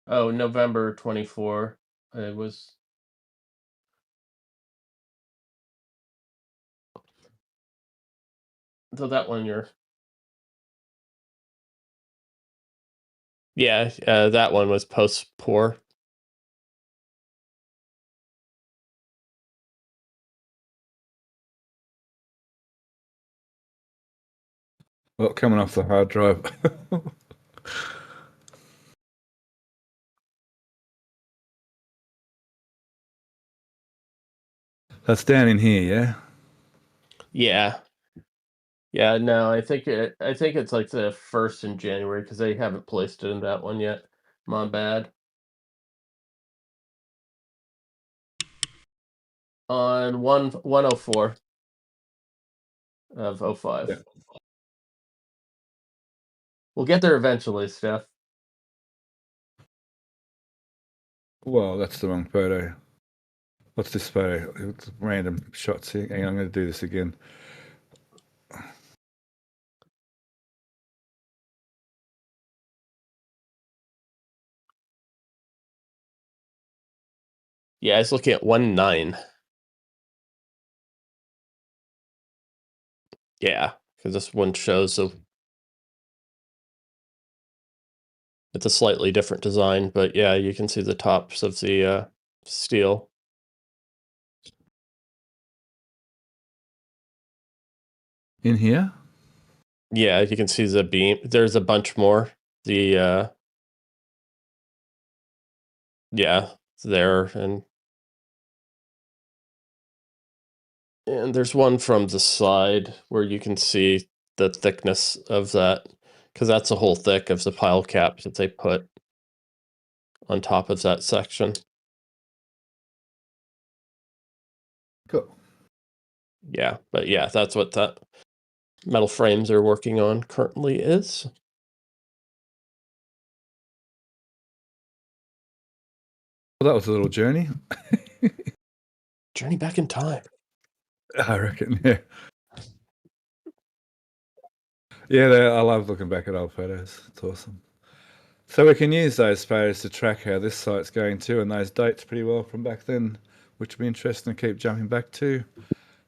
Oh, November 24. It was. So that one that one was post pour. Well, coming off the hard drive. That's down in here, yeah? Yeah, no, I think it's like the 1st in January because they haven't placed it in that one yet. My bad. On 104 of 05. Yeah. We'll get there eventually, Steph. Well, that's the wrong photo. What's this photo? It's random shots here. Hang on, I'm going to do this again. Yeah, I was looking at 19. Yeah, because this one shows it's a slightly different design, but yeah, you can see the tops of the steel. In here? Yeah, you can see the beam. There's a bunch more. The there and there's one from the side where you can see the thickness of that, because that's the whole thick of the pile cap that they put on top of that section. Cool. Yeah, but yeah, that's what that. metal frames they're working on currently is. Well, that was a little journey. Journey back in time. I reckon, yeah. Yeah, I love looking back at old photos. It's awesome. So we can use those photos to track how this site's going too, and those dates pretty well from back then, which will be interesting to keep jumping back to.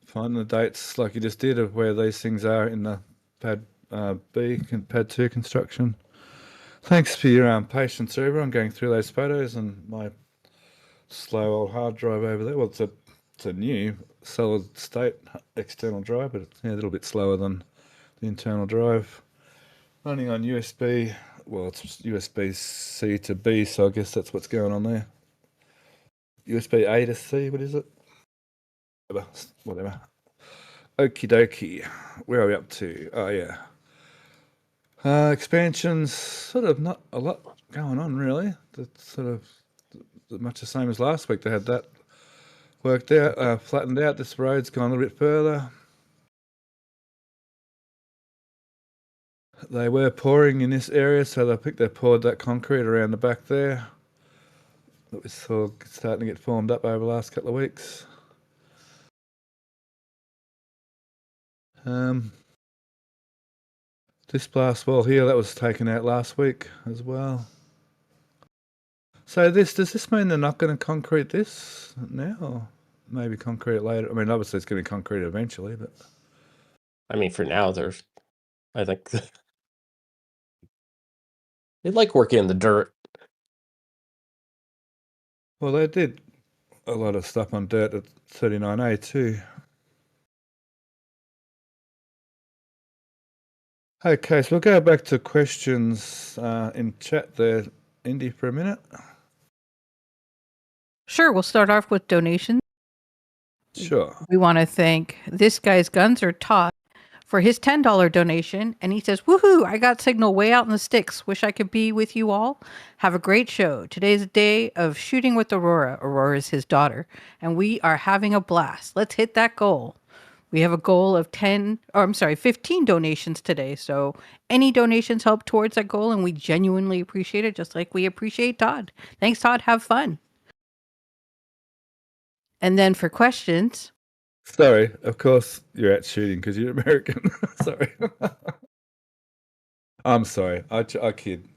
Finding the dates like you just did of where these things are in the pad B and pad 2 construction. Thanks for your patience, everyone, going through those photos and my slow old hard drive over there. Well, it's a new solid state external drive, but it's a little bit slower than the internal drive. Running on USB, well, it's USB-C to B, so I guess that's what's going on there. USB-A to C, what is it? Whatever. Okie dokie. Where are we up to? Oh, yeah. Expansions, sort of not a lot going on, really. That's sort of much the same as last week. They had that worked out, flattened out. This road's gone a little bit further. They were pouring in this area, so they poured that concrete around the back there. That we saw starting to get formed up over the last couple of weeks. This blast wall here, that was taken out last week as well. So does this mean they're not going to concrete this now, or maybe concrete it later? I mean, obviously it's going to be concrete eventually, but I mean, for now, I think they like working in the dirt. well, they did a lot of stuff on dirt at 39A too. Okay, so we'll go back to questions in chat there, Indy, for a minute. Sure, we'll start off with donations. Sure. We want to thank This Guy's Guns or Todd for his $10 donation. And he says, woohoo, I got signal way out in the sticks. Wish I could be with you all. Have a great show. Today's a day of shooting with Aurora. Aurora is his daughter. And we are having a blast. Let's hit that goal. We have a goal of 15 donations today. So any donations help towards that goal. And we genuinely appreciate it, just like we appreciate Todd. Thanks, Todd. Have fun. And then for questions. Sorry, of course you're out shooting because you're American. Sorry. I'm sorry. I kid.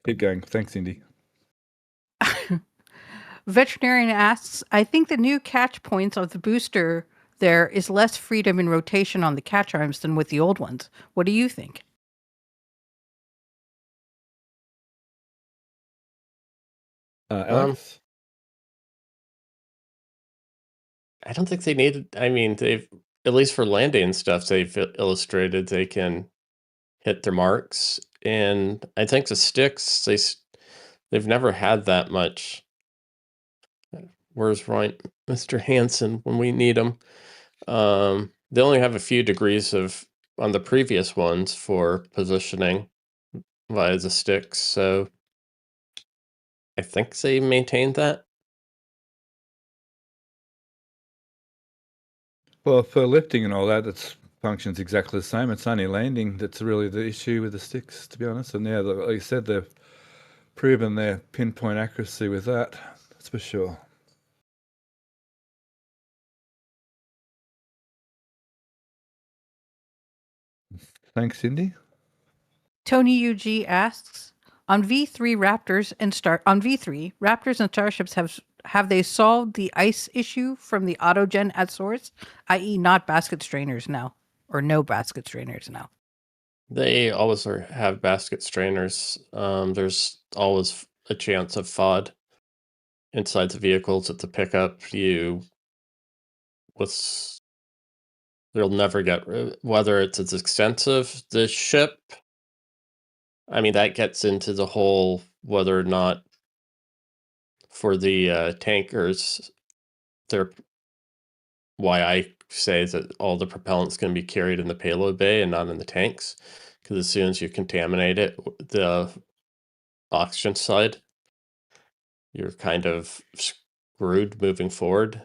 Keep going. Thanks, Indy. Veterinarian asks, I think the new catch points of the booster there is less freedom in rotation on the catch arms than with the old ones. What do you think? Alex? I don't think they needed. I mean, they've, at least for landing and stuff, they've illustrated they can hit their marks. And I think the sticks, they've never had that much. Where's Mr. Hansen when we need him? They only have a few degrees on the previous ones for positioning via the sticks, so I think they maintained that. Well, for lifting and all that, it functions exactly the same. It's only landing that's really the issue with the sticks, to be honest. And yeah, like you said, they've proven their pinpoint accuracy with that. That's for sure. Thanks, Cindy. Tony UG asks, on V3 Raptors and Starships have they solved the ice issue from the autogen at source, i.e. not basket strainers now, or no basket strainers now? They always have basket strainers. There's always a chance of FOD inside the vehicles at the pickup. They'll never get, whether it's as extensive, the ship. I mean, that gets into the whole whether or not for the tankers, why I say that all the propellant's going to be carried in the payload bay and not in the tanks, because as soon as you contaminate it, the oxygen side, you're kind of screwed moving forward.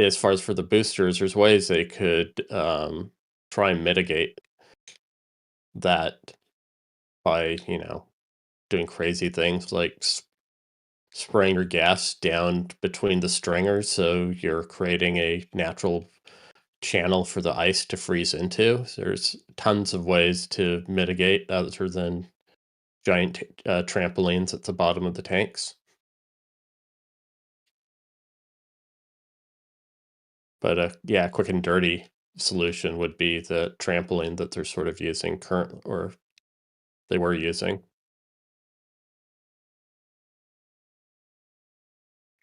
as far as for the boosters, there's ways they could try and mitigate that by, doing crazy things like spraying your gas down between the stringers, so you're creating a natural channel for the ice to freeze into. There's tons of ways to mitigate other than giant trampolines at the bottom of the tanks. But yeah, a quick and dirty solution would be the trampoline that they're sort of using or they were using.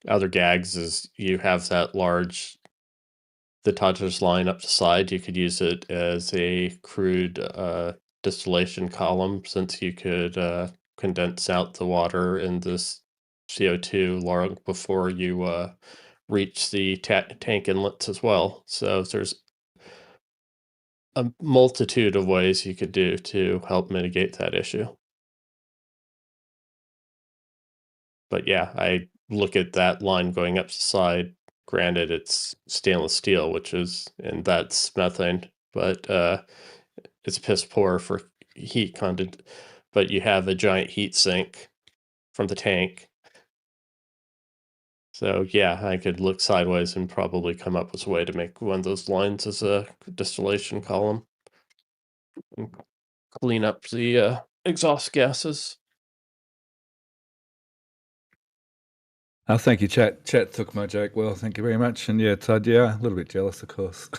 Other gags is you have that large, the touches line up the side. You could use it as a crude distillation column, since you could condense out the water in this CO2 long before you reach the tank inlets as well. So there's a multitude of ways you could do to help mitigate that issue. But yeah, I look at that line going up the side. Granted, it's stainless steel, and that's methane, but it's piss poor for heat content. But you have a giant heat sink from the tank. So yeah, I could look sideways and probably come up with a way to make one of those lines as a distillation column and clean up the exhaust gases. Oh, thank you, chat. Chat took my joke well. Thank you very much. And yeah, Todd, yeah, a little bit jealous, of course.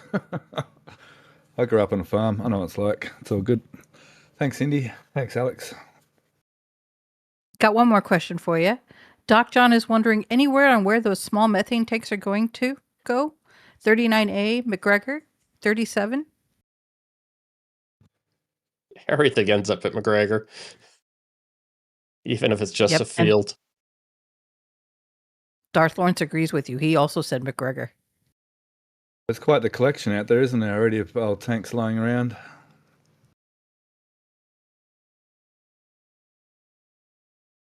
I grew up on a farm. I know what it's like. It's all good. Thanks, Indy. Thanks, Alex. Got one more question for you. Doc John is wondering, anywhere on where those small methane tanks are going to go? 39A, McGregor, 37? Everything ends up at McGregor, even if it's just Yep, a field. Darth Lawrence agrees with you. He also said McGregor. There's quite the collection out there, isn't there, already, of old tanks lying around?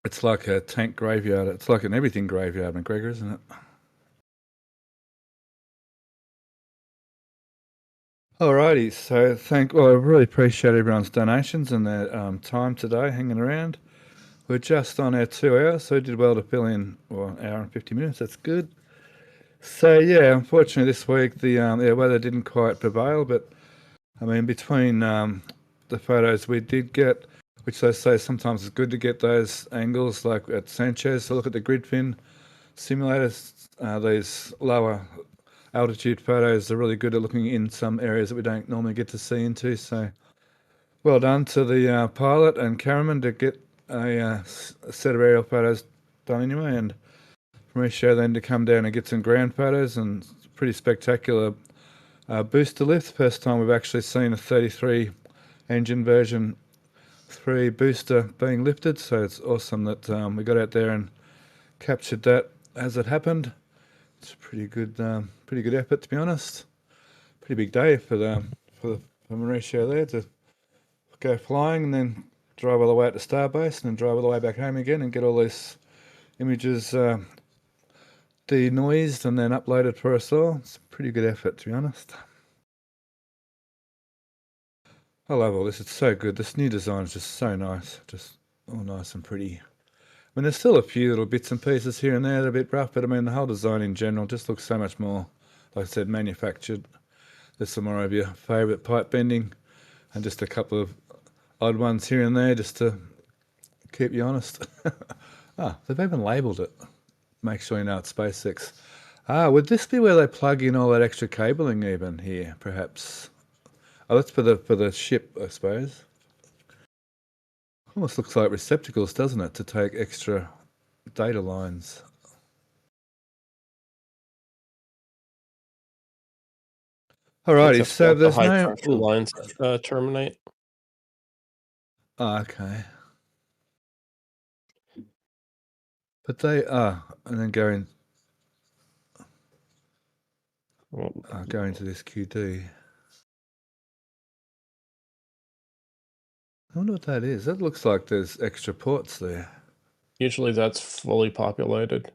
It's like a tank graveyard. It's like an everything graveyard, McGregor, isn't it? Alrighty, so I really appreciate everyone's donations and their time today hanging around. We're just on our 2 hours, so we did well to fill in an hour and 50 minutes. That's good. So yeah, unfortunately this week the weather didn't quite prevail, but I mean between the photos we did get, which they say sometimes it's good to get those angles like at Sanchez. So look at the grid fin simulators. These lower altitude photos are really good at looking in some areas that we don't normally get to see into. So well done to the pilot and cameraman to get a set of aerial photos done anyway, and Mauricio then to come down and get some ground photos, and pretty spectacular booster lift. First time we've actually seen a 33 engine version 3 booster being lifted, so it's awesome that we got out there and captured that as it happened. It's a pretty good effort, to be honest. Pretty big day for Mauricio there to go flying and then drive all the way out to Starbase and then drive all the way back home again and get all these images denoised and then uploaded for us all. It's a pretty good effort, to be honest. I love all this. It's so good. This new design is just so nice. Just all nice and pretty. I mean, there's still a few little bits and pieces here and there that are a bit rough, but I mean, the whole design in general just looks so much more, like I said, manufactured. There's some more of your favourite pipe bending and just a couple of odd ones here and there just to keep you honest. They've even labelled it. Make sure you know it's SpaceX. Would this be where they plug in all that extra cabling even here, perhaps? Oh, that's for the ship, I suppose. Almost looks like receptacles, doesn't it, to take extra data lines. Alrighty, so there's no lines terminate. Okay. But they are, and then go into this QD. I wonder what that is. That looks like there's extra ports there. Usually that's fully populated.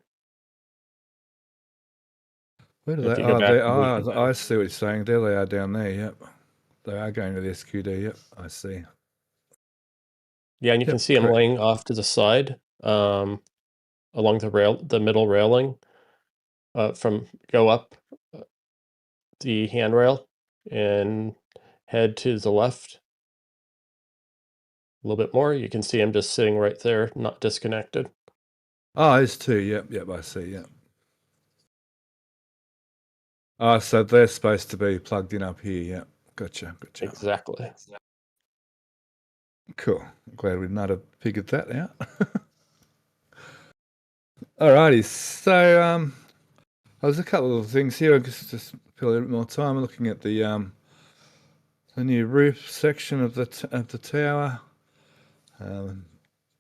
Where do If they? you go Oh, back, I see what you're saying. There they are down there. Yep, they are going to the SQD. Yep, I see. yeah, and you can Yep, see them correct. laying off to the side, along the middle railing, from go up the handrail and head to the left a little bit more. You can see him just sitting right there, not disconnected. Oh, there's two. Yep, I see. Yep. Oh, so they're supposed to be plugged in up here. Yep, gotcha. Exactly. Cool. Glad we might have figured that out. Alrighty, so there's a couple of things here. I guess just feel a little bit more time looking at the new roof section of the tower.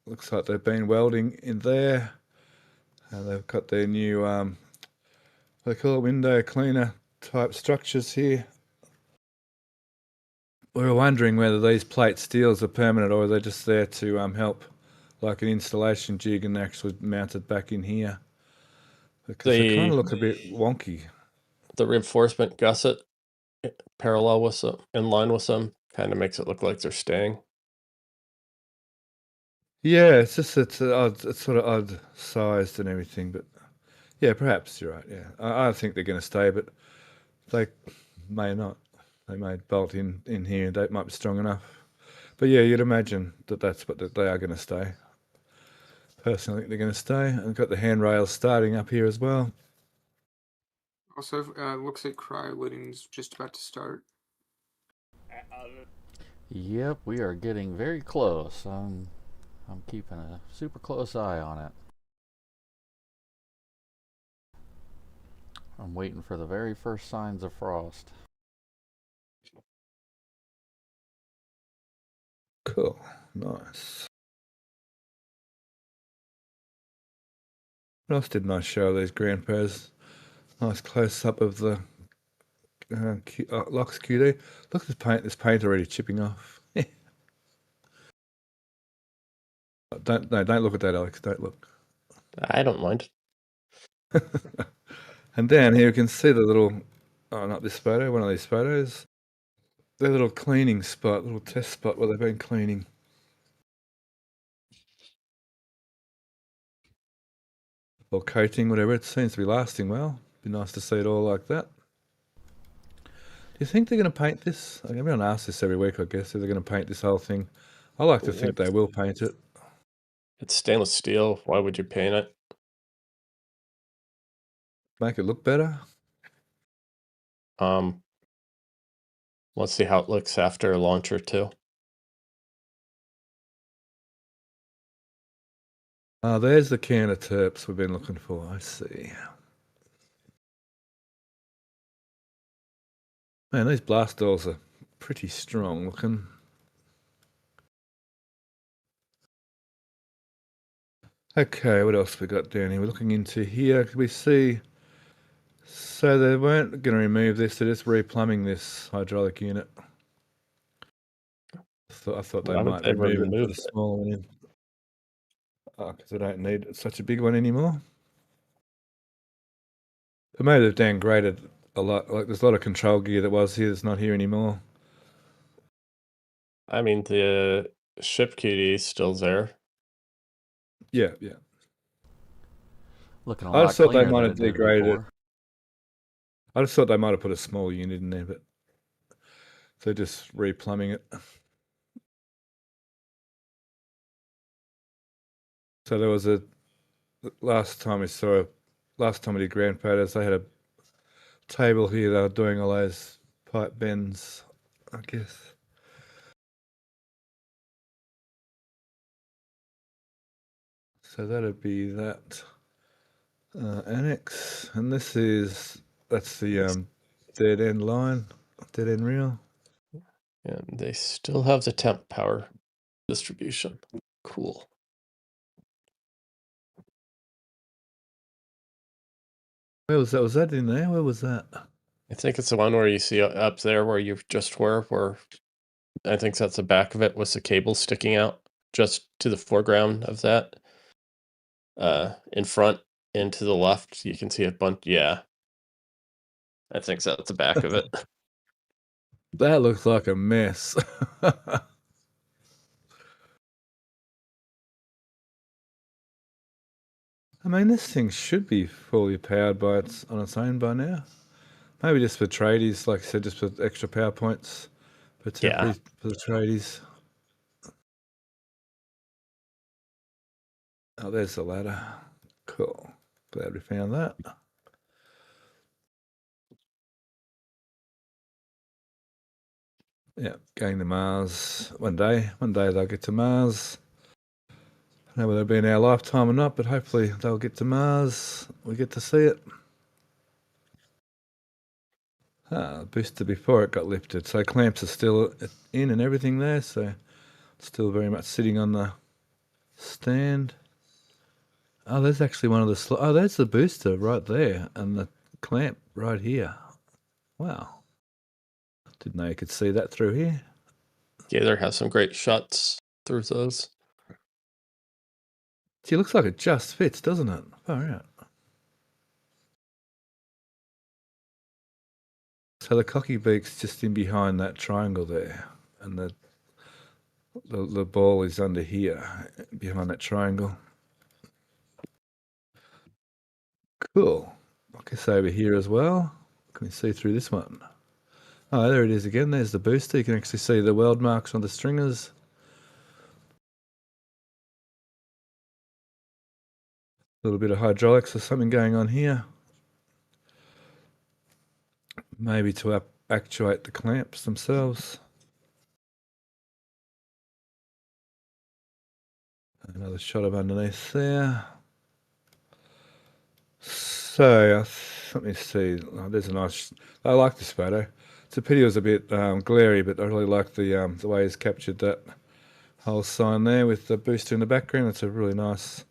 Looks like they've been welding in there. They've got their new what they call it, window cleaner type structures here. We were wondering whether these plate steels are permanent or are they just there to help, like an installation jig, and actually mounted back in here. Because they kind of look a bit wonky. The reinforcement gusset parallel with them, in line with them, kind of makes it look like they're staying. Yeah, it's just it's sort of odd sized and everything, but yeah, perhaps you're right. Yeah, I think they're going to stay, but they may not. They may bolt in here, and they might be strong enough. But yeah, you'd imagine that's what they are going to stay. Personally, I think they're going to stay. And got the handrails starting up here as well. Also, looks like cryo lidding's just about to start. Yep, we are getting very close. I'm keeping a super close eye on it. I'm waiting for the very first signs of frost. Cool, nice. What else didn't I show these grandpas? Nice close up of the Lux QD. Look at this paint. This paint already chipping off. Don't look at that, Alex. Don't look. I don't mind. And down here you can see the little, not this photo, one of these photos. Their little cleaning spot, little test spot where they've been cleaning. Or coating, whatever. It seems to be lasting well. Be nice to see it all like that. Do you think they're going to paint this? Everyone asks this every week, I guess. If they're going to paint this whole thing. I like to think they will paint it. It's stainless steel. Why would you paint it? Make it look better. Let's see how it looks after a launch or two. There's the can of terps we've been looking for. I see. Man, these blast doors are pretty strong looking. Okay, what else we got down here? We're looking into here. Can we see? So they weren't going to remove this. They're just replumbing this hydraulic unit. I thought they might remove it and put a smaller one in. Because they don't need such a big one anymore. But maybe they've downgraded a lot. Like there's a lot of control gear that was here that's not here anymore. I mean, the ship QD is still there. Yeah. Looking a I lot just thought they cleaner might than have it did degraded it. before. I just thought they might have put a small unit in there, but they're just replumbing it. So there was last time we did grand photos, they had a table here. They were doing all those pipe bends, I guess. So that'd be that annex, and that's the dead end line, dead end reel. And they still have the temp power distribution. Cool. Where was that? Was that in there? Where was that? I think it's the one where you see up there where you just were, where I think that's the back of it with the cable sticking out just to the foreground of that. In front and to the left, you can see a bunch. Yeah. I think so. That's the back of it. That looks like a mess. I mean, this thing should be fully powered on its own by now. Maybe just for tradies, like I said, just for extra power points for temporary for the tradies. Oh, there's the ladder. Cool. Glad we found that. Yeah, going to Mars one day. One day they'll get to Mars. I don't know whether it'll be in our lifetime or not, but hopefully they'll get to Mars. We get to see it. The booster before it got lifted. So clamps are still in and everything there. So it's still very much sitting on the stand. Oh, there's actually one of the... oh, there's the booster right there and the clamp right here. Wow. Didn't know you could see that through here. Gator has some great shots through those. Gee, it looks like it just fits, doesn't it? Far out. So the cocky beak's just in behind that triangle there, and the ball is under here, behind that triangle. Cool. I guess over here as well. Can we see through this one? Oh, there it is again. There's the booster. You can actually see the weld marks on the stringers. A little bit of hydraulics or something going on here. Maybe to actuate the clamps themselves. Another shot of underneath there. So, let me see. Oh, there's a nice... I like this photo. It's a pity it was a bit glary, but I really like the way he's captured that whole sign there with the booster in the background. It's a really nice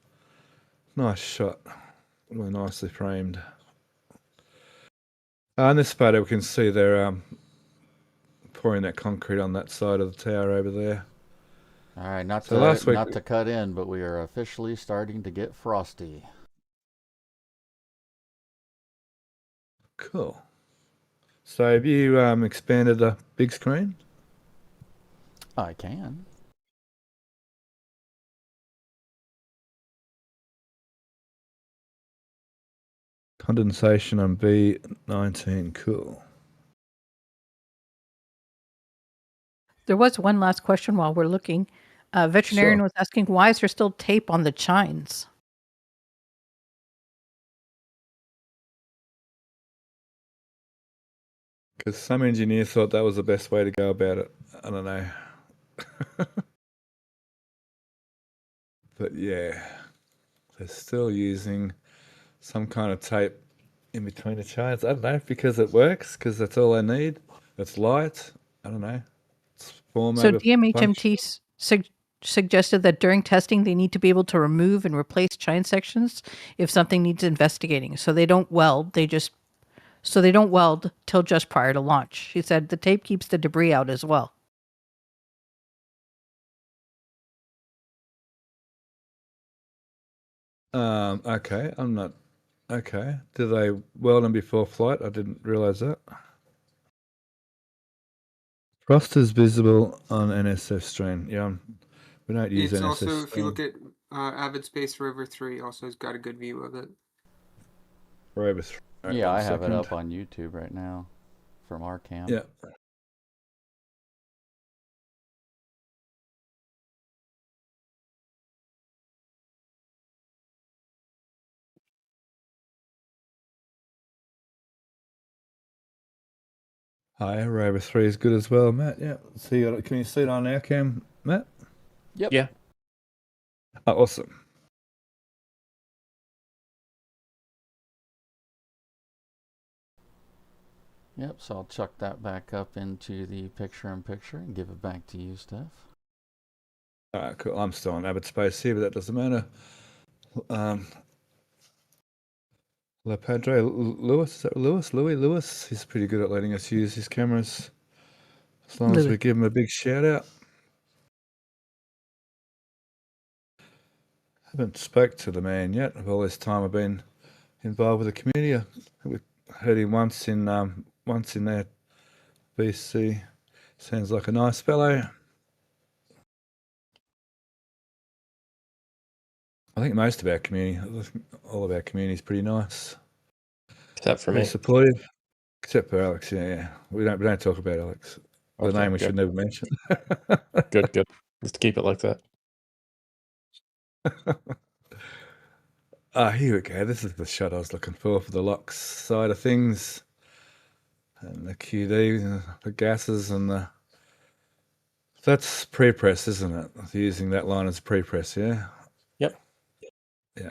shot. Really nicely framed. In this photo, we can see they're pouring that concrete on that side of the tower over there. All right, not So last week, not to cut in, but we are officially starting to get frosty. Cool. So have you expanded the big screen? I can. Condensation on B19, cool. There was one last question while we're looking. Veterinarian Sure. was asking, why is there still tape on the chines? Because some engineer thought that was the best way to go about it. I don't know. But yeah, they're still using some kind of tape in between the chines. I don't know, because it works, because that's all they need. It's light. I don't know. It's form So over function. DMHMT suggested that during testing, they need to be able to remove and replace chine sections if something needs investigating. So they don't weld. They don't weld till just prior to launch. She said the tape keeps the debris out as well. Okay, I'm not... Okay. Do they weld them before flight? I didn't realize that. Frost is visible on NSF strain. Yeah, we don't use It's NSF also, if you strain. look at Avid Space Rover 3, also has got a good view of it. Rover 3. Yeah, One I have it second. up on YouTube right now from our camp. Yeah. Hi, Rover 3 is good as well, Matt. Yeah. So can you see it on our cam, Matt? Yep. Yeah. Oh, awesome. Yep, so I'll chuck that back up into the picture-in-picture and give it back to you, Steph. All right, cool. I'm still on Avid Space here, but that doesn't matter. La Padre Lewis, is that Lewis? Lewis? He's pretty good at letting us use his cameras. As long as we give him a big shout out. Haven't spoke to the man yet. Of all this time I've been involved with the community, Heard him once in there, BC. Sounds like a nice fellow. I think most of our community, all of our community is pretty nice. Except for Very me. supportive. Except for Alex, yeah. We don't talk about Alex. The Okay, name we good. should never mention. Good. Just keep it like that. Here we go. This is the shot I was looking for the LOX side of things. And the QD, the gases, and the... That's pre-press, isn't it? Using that line as pre-press, yeah? Yep. Yeah.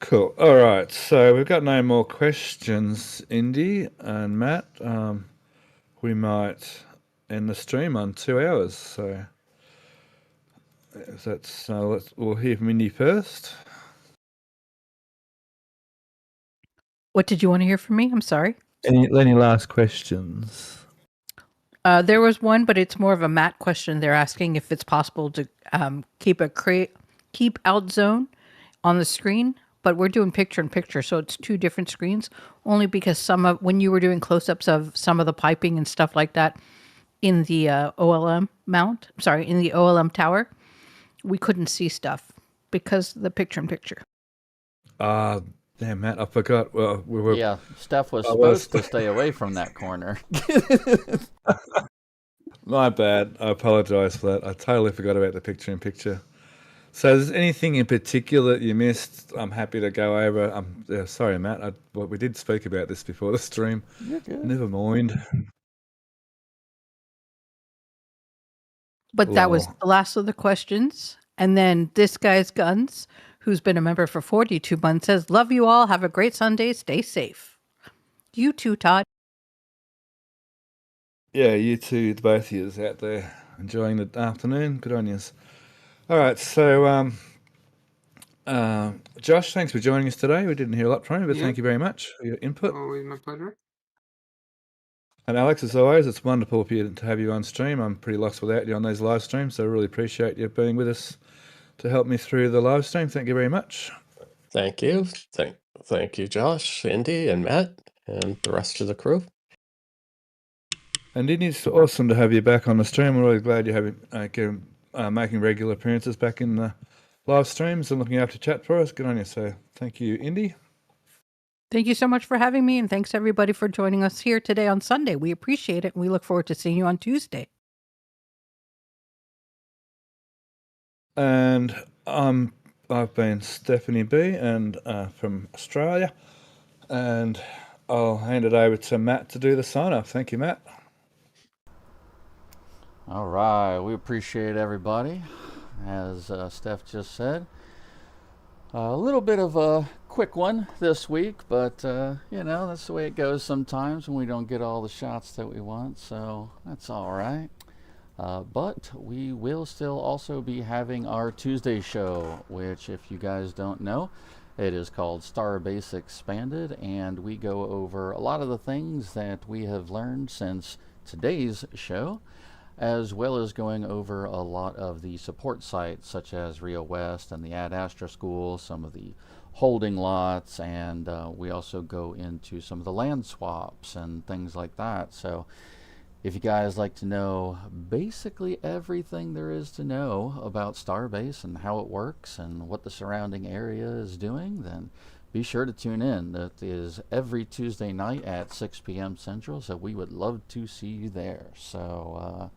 Cool. All right. So we've got no more questions, Indy and Matt. We might end the stream on 2 hours. So if that's we'll hear from Indy first. What did you want to hear from me? I'm sorry. Any last questions? There was one, but it's more of a Matt question. They're asking if it's possible to keep out zone on the screen, but we're doing picture in picture, so it's 2 different screens. Only because when you were doing close-ups of some of the piping and stuff like that in the OLM in the OLM tower, we couldn't see stuff because the picture in picture. Damn, Matt, I forgot. Well, we were. Yeah, Steph was supposed to stay away from that corner. My bad. I apologise for that. I totally forgot about the picture in picture. So, is there anything in particular that you missed? I'm happy to go over. Sorry, Matt. We did speak about this before the stream. You're good. Never mind. But that was the last of the questions. And then this guy's guns, who's been a member for 42 months, says, "Love you all. Have a great Sunday. Stay safe." You too, Todd. Yeah, you too, both of you out there enjoying the afternoon. Good on you. All right, so Josh, thanks for joining us today. We didn't hear a lot from you, but thank you very much for your input. Always my pleasure. And Alex, as always, it's wonderful for you to have you on stream. I'm pretty lost without you on these live streams, so I really appreciate you being with us to help me through the live stream. Thank you very much. Thank you. Thank you, Josh, Indy, and Matt, and the rest of the crew. And it's awesome to have you back on the stream. We're really glad you're making regular appearances back in the live streams and looking after chat for us. Good on you. So thank you, Indy. Thank you so much for having me, and thanks everybody for joining us here today on Sunday. We appreciate it, and we look forward to seeing you on Tuesday. And I've been Stephanie B. and from Australia, and I'll hand it over to Matt to do the sign-off. Thank you, Matt. All right, we appreciate everybody. As Steph just said, a little bit of a quick one this week, but that's the way it goes sometimes when we don't get all the shots that we want, so that's all right. But we will still also be having our Tuesday show, which, if you guys don't know, it is called Starbase Expanded, and we go over a lot of the things that we have learned since today's show, as well as going over a lot of the support sites such as Rio West and the Ad Astra School, some of the holding lots, and we also go into some of the land swaps and things like that. So if you guys like to know basically everything there is to know about Starbase and how it works and what the surrounding area is doing, then be sure to tune in. That is every Tuesday night at 6 p.m. Central, so we would love to see you there. So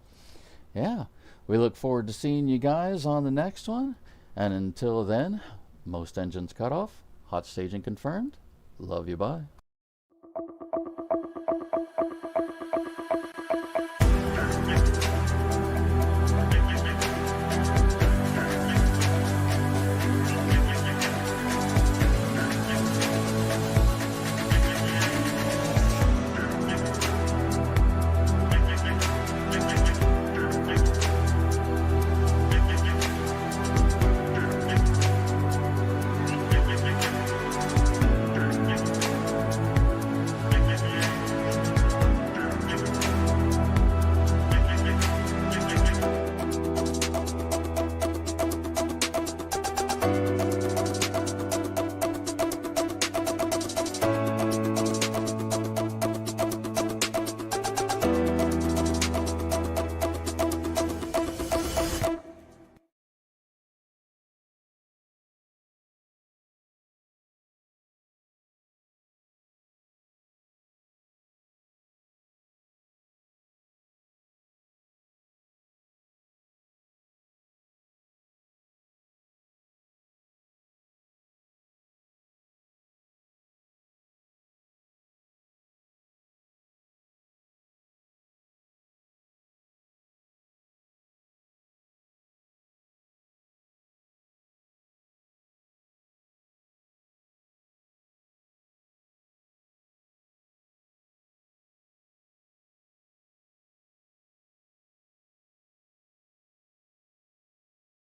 yeah, we look forward to seeing you guys on the next one. And until then, most engines cut off, hot staging confirmed. Love you, bye.